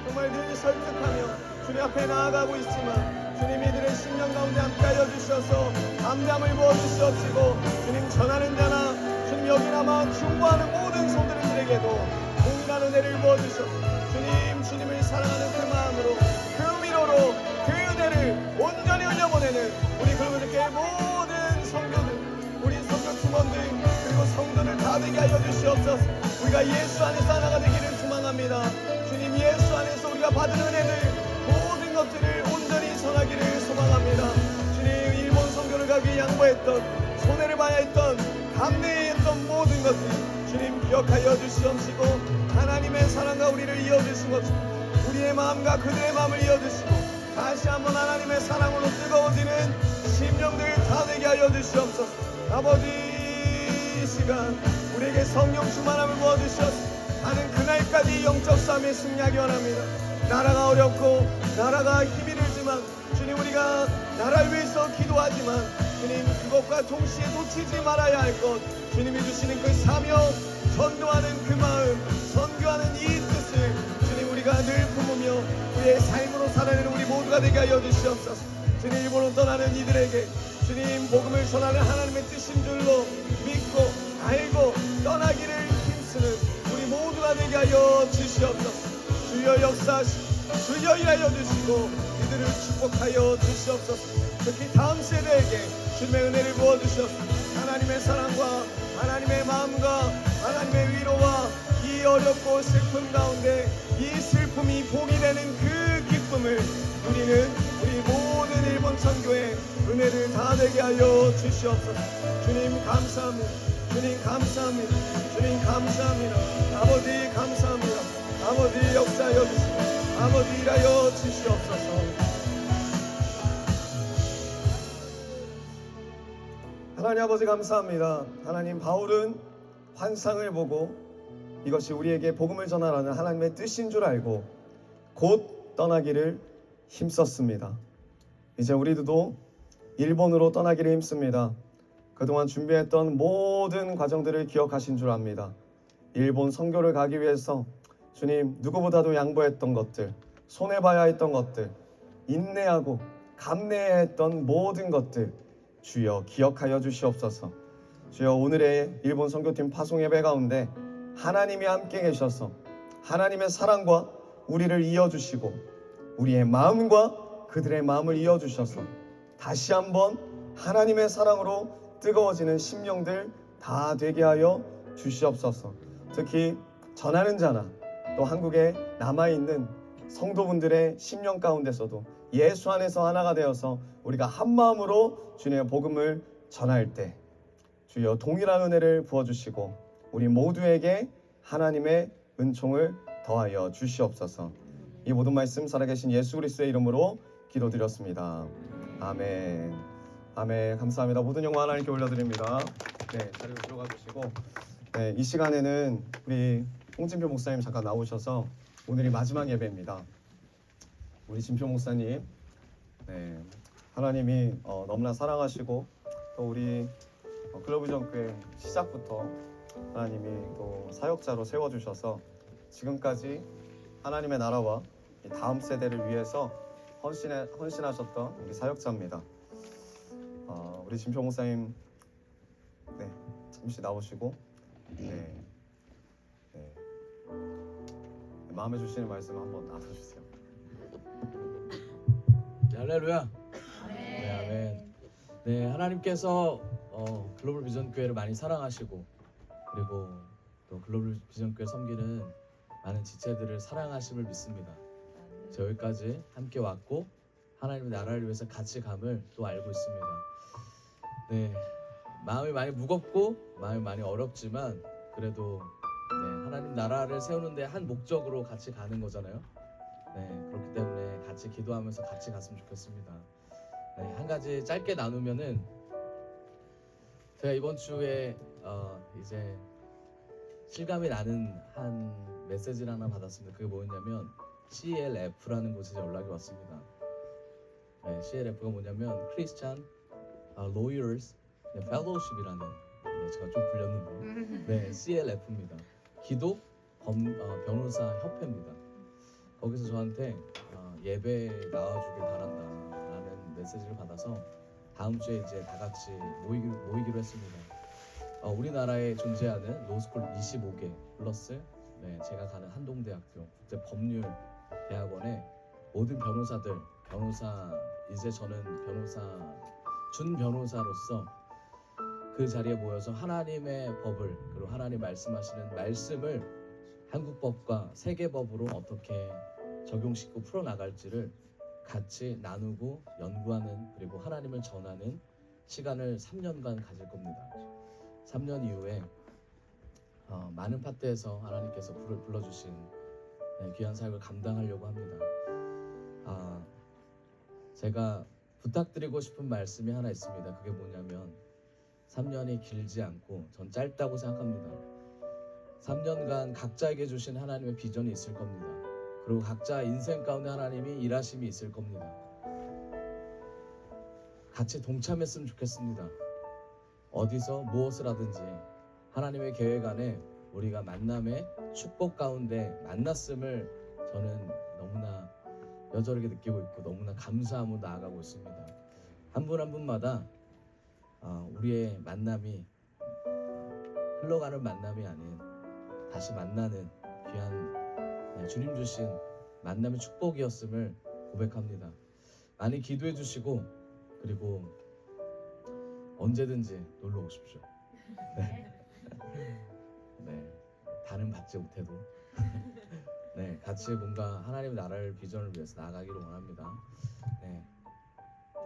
Speaker 4: 정말 늘 설득하며 주님 앞에 나아가고 있지만 주님 이들의 심령 가운데 함께하여 주셔서 담대함을 부어주시옵시고 주님 전하는 자나 주님 여기 남아 중보하는 모든 성도들에게도 동일한 은혜를 부어주셔서 주님을 사랑하는 그 마음으로 그 위로로 그 은혜를 온전히 흘려보내는 우리 그분들께 모든 성도들 우리 성도 팀원들 그리고 성도들 다 되게 하여 주시옵소서. 우리가 예수 안에서 하나가 되기를 소망합니다. 주님 예수 안에서 우리가 받은 은혜들 모든 것들을 온전히 전하기를 소망합니다. 주님 일본 선교를 가기 위해 양보했던 손해를 봐야 했던 감내했던 모든 것들 주님 기억하여 주시옵시고 하나님의 사랑과 우리를 이어주신 것처럼 우리의 마음과 그들의 마음을 이어주시고 다시 한번 하나님의 사랑으로 뜨거워지는 심령들 다 되게 하여 주시옵소서. 아버지 이 시간 우리에게 성령 충만함을 부어주셔서 하는 그날까지 영적 싸움에 승리하기 원합니다. 나라가 어렵고 나라가 힘이 들지만 주님 우리가 나라를 위해서 기도하지만 주님 그것과 동시에 놓치지 말아야 할 것 주님이 주시는 그 사명 전도하는 그 마음 선교하는 이 뜻을 주님 우리가 늘 품으며 우리의 삶으로 살아내는 우리 모두가 되게 하여 주시옵소서. 주님 일본으로 떠나는 이들에게 주님 복음을 전하는 하나님의 뜻인 줄로 믿고 알고 떠나기를 힘쓰는 우리 모두가 되게 하여 주시옵소서. 주여 역사하시고 주여 일하여 주시고 이들을 축복하여 주시옵소서. 특히 다음 세대에게 주님의 은혜를 부어주셔서 하나님의 사랑과 하나님의 마음과 하나님의 위로와 이 어렵고 슬픔 가운데 이 슬픔이 복이 되는 그 기쁨을 누리는 우리 모든 일본 선교의 은혜를 다 되게 하여 주시옵소서. 주님 감사합니다. 주님 감사합니다. 주님 감사합니다. 아버지 감사합니다. 아버지 역사하여 주시고 아버지 일하여 주시옵소서. 하나님 아버지 감사합니다. 하나님 바울은 환상을 보고 이것이 우리에게 복음을 전하라는 하나님의 뜻인 줄 알고 곧 떠나기를 힘썼습니다. 이제 우리도 일본으로 떠나기를 힘씁니다. 그동안 준비했던 모든 과정들을 기억하신 줄 압니다. 일본 선교를 가기 위해서 주님 누구보다도 양보했던 것들, 손해봐야 했던 것들, 인내하고 감내해야 했던 모든 것들 주여 기억하여 주시옵소서. 주여 오늘의 일본 선교팀 파송 예배 가운데 하나님이 함께 계셔서 하나님의 사랑과 우리를 이어주시고 우리의 마음과 그들의 마음을 이어주셔서 다시 한번 하나님의 사랑으로 뜨거워지는 심령들 다 되게 하여 주시옵소서. 특히 전하는 자나 또 한국에 남아있는 성도분들의 심령 가운데서도 예수 안에서 하나가 되어서 우리가 한마음으로 주님의 복음을 전할 때 주여 동일한 은혜를 부어주시고 우리 모두에게 하나님의 은총을 더하여 주시옵소서. 이 모든 말씀 살아계신 예수 그리스도의 이름으로 기도드렸습니다. 아멘. 아멘. 감사합니다. 모든 영광 하나님께 올려드립니다. 네, 자리로 들어가 주시고 네, 이 시간에는 우리 홍진표 목사님 잠깐 나오셔서 오늘이 마지막 예배입니다. 우리 진표 목사님 네, 하나님이 너무나 사랑하시고 또 우리 글로브전교회 시작부터 하나님이 또 사역자로 세워주셔서 지금까지 하나님의 나라와 이 다음 세대를 위해서 헌신하셨던 우리 사역자입니다. 우리 진표 목사님 네, 잠시 나오시고 네. 마음에 주시는 말씀 한번 나눠주세요.
Speaker 1: 네, 할렐루야. 네, 아멘. 네, 하나님께서 글로벌 비전 교회를 많이 사랑하시고 그리고 또 글로벌 비전 교회 섬기는 많은 지체들을 사랑하심을 믿습니다. 저희까지 함께 왔고 하나님의 나라를 위해서 같이 감을 또 알고 있습니다. 네, 마음이 많이 무겁고 마음이 많이 어렵지만 그래도 네, 하나님 나라를 세우는데 한 목적으로 같이 가는 거잖아요. 네, 그렇기 때문에 같이 기도하면서 같이 갔으면 좋겠습니다. 네, 한 가지 짧게 나누면은 제가 이번 주에 이제 실감이 나는 한 메시지를 하나 받았습니다. 그게 뭐였냐면 CLF라는 곳에서 연락이 왔습니다. 네, CLF가 뭐냐면 Christian Lawyers Fellowship이라는 제가 좀 불렸는데 네, CLF입니다. 기독 변호사 협회입니다. 거기서 저한테 예배 나와주길 바란다라는 메시지를 받아서 다음 주에 이제 다 같이 모이기로 했습니다. 우리나라에 존재하는 로스쿨 25개 플러스 네, 제가 가는 한동대학교 국제법률대학원의 모든 변호사들, 이제 저는 준 변호사로서 그 자리에 모여서 하나님의 법을 그리고 하나님 말씀하시는 말씀을 한국법과 세계법으로 어떻게 적용시키고 풀어나갈지를 같이 나누고 연구하는 그리고 하나님을 전하는 시간을 3년간 가질 겁니다. 3년 이후에 많은 파트에서 하나님께서 불러주신 귀한 사역을 감당하려고 합니다. 제가 부탁드리고 싶은 말씀이 하나 있습니다. 그게 뭐냐면 3년이 길지 않고 전 짧다고 생각합니다. 3년간 각자에게 주신 하나님의 비전이 있을 겁니다. 그리고 각자 인생 가운데 하나님이 일하심이 있을 겁니다. 같이 동참했으면 좋겠습니다. 어디서 무엇을 하든지 하나님의 계획 안에 우리가 만남의 축복 가운데 만났음을 저는 너무나 여전하게 느끼고 있고 너무나 감사함으로 나아가고 있습니다. 한 분 한 분마다 우리의 만남이 흘러가는 만남이 아닌 다시 만나는 귀한 주님 주신 만남의 축복이었음을 고백합니다. 많이 기도해 주시고 그리고 언제든지 놀러 오십시오. 네. 네. 다는 받지 못해도 네, 같이 뭔가 하나님의 나라를 비전을 위해서 나아가기를 원합니다. 네,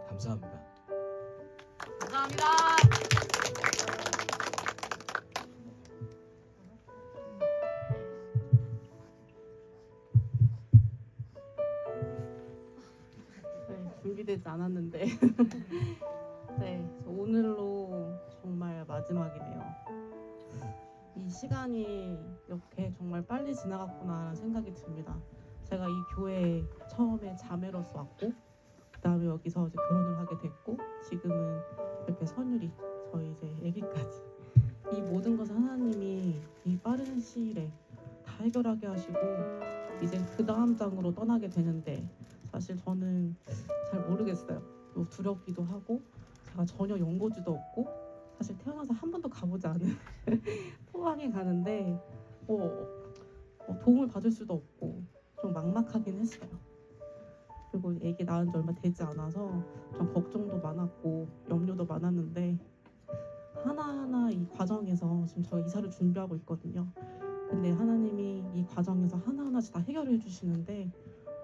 Speaker 1: 감사합니다.
Speaker 6: 감사합니다.
Speaker 3: 네, 준비되지 않았는데 네, 오늘로 정말 마지막이네요. 이 시간이 이렇게 정말 빨리 지나갔구나라는 생각이 듭니다. 제가 이 교회에 처음에 자매로서 왔고 그 다음에 여기서 이제 결혼을 하게 됐고 지금은 이렇게 선율이 저희 이제 아기까지 이 모든 것을 하나님이 이 빠른 시일에 다 해결하게 하시고 이제 그 다음 장으로 떠나게 되는데 사실 저는 잘 모르겠어요. 또 두렵기도 하고 제가 전혀 연고지도 없고 사실 태어나서 한 번도 가보지 않은 포항에 가는데 도움을 받을 수도 없고 좀 막막하긴 했어요. 그리고 애기 낳은 지 얼마 되지 않아서 좀 걱정도 많았고 염려도 많았는데 하나하나 이 과정에서 지금 저희 이사를 준비하고 있거든요. 근데 하나님이 이 과정에서 하나하나씩 다 해결해 주시는데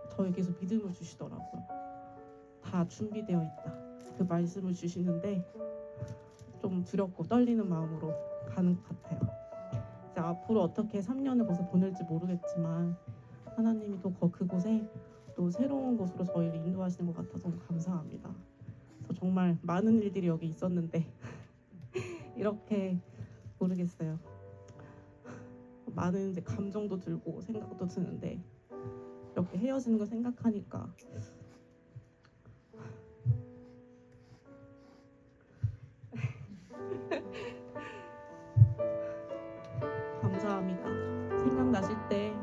Speaker 3: 저에게서 믿음을 주시더라고요. 다 준비되어 있다. 그 말씀을 주시는데 좀 두렵고 떨리는 마음으로 가는 것 같아요. 이제 앞으로 어떻게 3년을 벌써 보낼지 모르겠지만 하나님이 또 그곳에 또 새로운 곳으로 저희를 인도하시는 것 같아서 너무 감사합니다. 그래서 정말 많은 일들이 여기 있었는데 이렇게 모르겠어요. 많은 이제 감정도 들고 생각도 드는데 이렇게 헤어지는 걸 생각하니까 감사합니다. 생각나실 때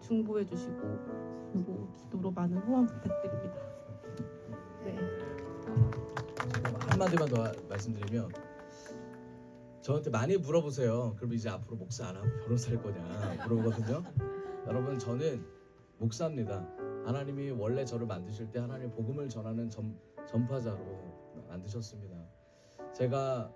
Speaker 3: 중보해 주시고 그리고 기도로 많은 후원 부탁드립니다. 네.
Speaker 1: 한마디만 더 말씀드리면 저한테 많이 물어보세요. 그럼 이제 앞으로 목사 안 하고 변호사 할 거냐 물어보거든요. 여러분 저는 목사입니다. 하나님이 원래 저를 만드실 때 하나님 복음을 전하는 전파자로 만드셨습니다. 제가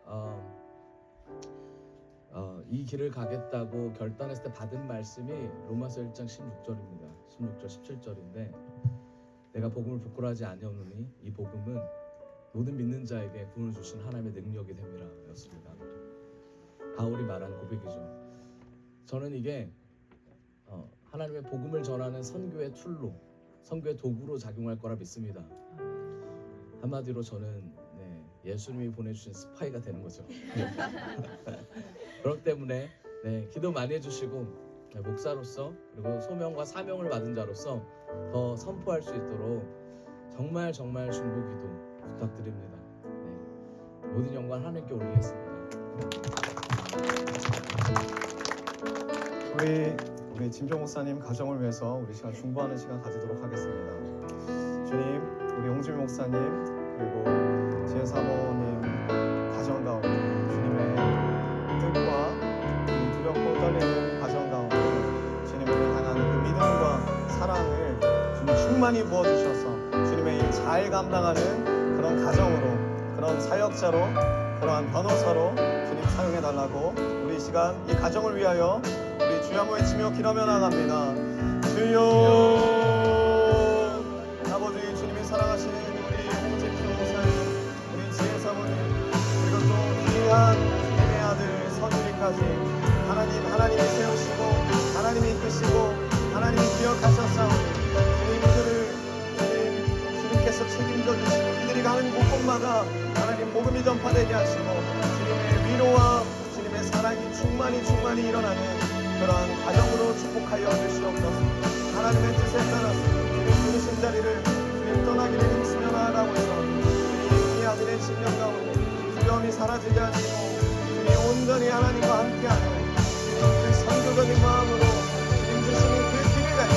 Speaker 1: 이 길을 가겠다고 결단했을 때 받은 말씀이 로마서 1장 16절입니다. 16절 17절인데 내가 복음을 부끄러워하지 아니하노니 이 복음은 모든 믿는 자에게 구원을 주신 하나님의 능력이 됨이라 였습니다. 바울이 말한 고백이죠. 저는 이게 하나님의 복음을 전하는 선교의 툴로, 선교의 도구로 작용할 거라 믿습니다. 한마디로 저는 예수님이 보내주신 스파이가 되는 거죠. 그렇기 때문에 기도 많이 해주시고 목사로서 그리고 소명과 사명을 받은 자로서 더 선포할 수 있도록 정말 중보기도 부탁드립니다. 모든 영광 하나님께 올리겠습니다.
Speaker 4: 우리 진표 목사님 가정을 위해서 우리 시간 중보하는 시간 가지도록 하겠습니다. 주님, 우리 홍진 목사님 그리고 지혜 사모님 가정 가운데 주님의 뜻과 이 두렵고 떨리는 가정 가운데 주님을 향한 그 믿음과 사랑을 주님 충만히 부어주셔서 주님의 일 잘 감당하는 그런 가정으로, 그런 사역자로, 그러한 변호사로 주님 사용해달라고 우리 이 시간 이 가정을 위하여 우리 주여 한번 외치며 기도하며 나갑니다. 주여, 아버지 주님이 사랑하시는 우리 홍진표 목사님, 우리 지혜 사모님, 그리고 또 귀한 주님의 아들 선율이까지 하나님이 세우시고 하나님이 이끄시고 하나님이 기억하셨사오니 주님 그들을 주님께서 책임져 주시고 이들이 가는 곳곳마다 하나님 복음이 전파되게 하시고 주님의 위로와 주님의 사랑이 충만히 일어나는 그러한 가정으로 축복하여 주시옵소서. 하나님의 뜻에 따라서 주님 부르신 자리를 주님 떠나기를 힘쓰며 나아가고 있어 주님 이 아들의 심령 가운데 두려움이 사라지게 하시고 주님 온전히 하나님과 함께하는 주님 그 선교적인 마음으로 주님 주시는 그 길을 갈 때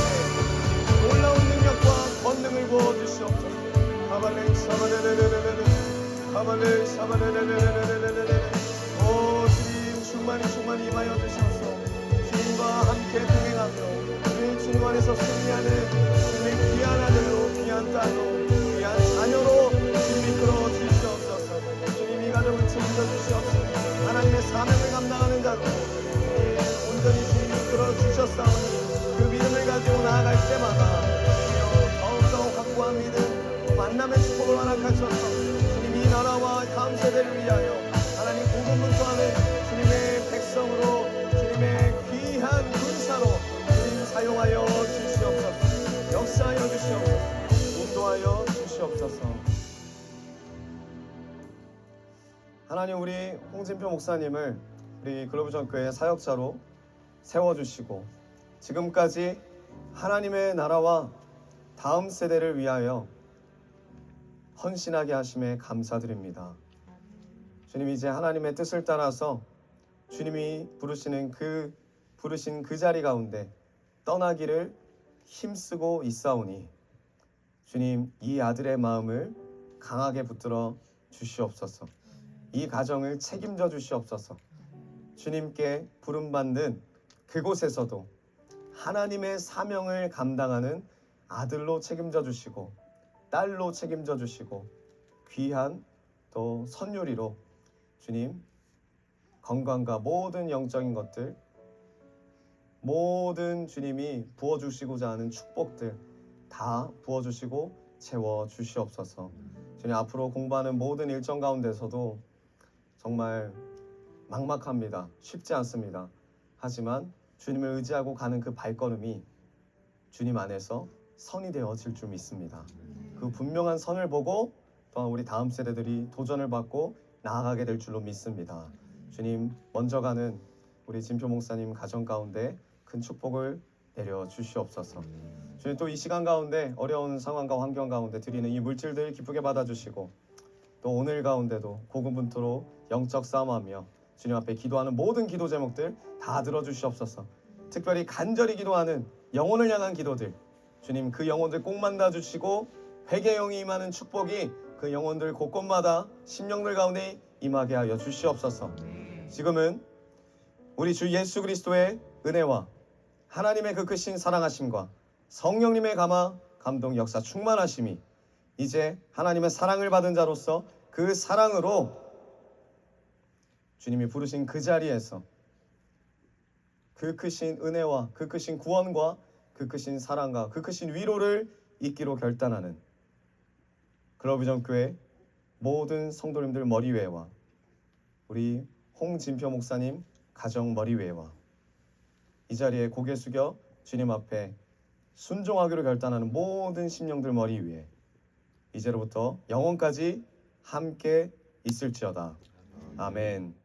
Speaker 4: 놀라운 능력과 권능을 부어주시옵소서. 가발레 샤바레레레레레레 가발레 샤바레레레레레레레레 오 주님 충만히 임하여 주셔서 주님과 함께 동행하며 우리 주님 안에서 승리하는 주님의 귀한 아들로 귀한 딸로 귀한 자녀로 주님 이끌어 주시옵소서. 주님 이 가정을 책임져 주시옵소서. 하나님의 사명을 감당하는 자로 온전히 주님 이끌어 주셨사오니 그 믿음을 가지고 나아갈 때마다 더욱더 확고한 믿음 만남의 축복을 허락하셔서 주님 이 나라와 다음 세대를 위하여 하나님 고군분투하는 주님의 백성으로 주님의 귀한 군사로 주님 사용하여 주시옵소서. 역사하여 주시옵소서. 인도하여 주시옵소서. 하나님 우리 홍진표 목사님을 우리 글로벌전교회 사역자로 세워주시고 지금까지 하나님의 나라와 다음 세대를 위하여 헌신하게 하심에 감사드립니다. 주님 이제 하나님의 뜻을 따라서 주님이 부르신 그 자리 가운데 떠나기를 힘쓰고 있사오니 주님 이 아들의 마음을 강하게 붙들어 주시옵소서. 이 가정을 책임져 주시옵소서. 주님께 부름받는 그곳에서도 하나님의 사명을 감당하는 아들로 책임져 주시고 딸로 책임져 주시고 귀한 또 선율이로 주님 건강과 모든 영적인 것들 모든 주님이 부어주시고자 하는 축복들 다 부어주시고 채워주시옵소서. 주님 앞으로 공부하는 모든 일정 가운데서도 정말 막막합니다. 쉽지 않습니다. 하지만 주님을 의지하고 가는 그 발걸음이 주님 안에서 선이 되어질 줄 믿습니다. 그 분명한 선을 보고 또한 우리 다음 세대들이 도전을 받고 나아가게 될 줄로 믿습니다. 주님 먼저 가는 우리 진표 목사님 가정 가운데 큰 축복을 내려 주시옵소서. 주님 또 이 시간 가운데 어려운 상황과 환경 가운데 드리는 이 물질들 기쁘게 받아주시고 또 오늘 가운데도 고군분투로 영적 싸움하며 주님 앞에 기도하는 모든 기도 제목들 다 들어주시옵소서. 특별히 간절히 기도하는 영혼을 향한 기도들 주님 그 영혼들 꼭 만나주시고 회개 영이 임하는 축복이 그 영혼들 곳곳마다 심령들 가운데 임하게 하여 주시옵소서. 지금은 우리 주 예수 그리스도의 은혜와 하나님의 그 크신 사랑하심과 성령님의 감동 역사 충만하심이 이제 하나님의 사랑을 받은 자로서 그 사랑으로 주님이 부르신 그 자리에서 그 크신 은혜와 그 크신 구원과 그 크신 사랑과 그 크신 위로를 잊기로 결단하는 글로비전 교회 모든 성도님들 머리 위에와 우리 홍진표 목사님 가정 머리 위에와 이 자리에 고개 숙여 주님 앞에 순종하기로 결단하는 모든 심령들 머리 위에 이제로부터 영원까지 함께 있을지어다. 아멘.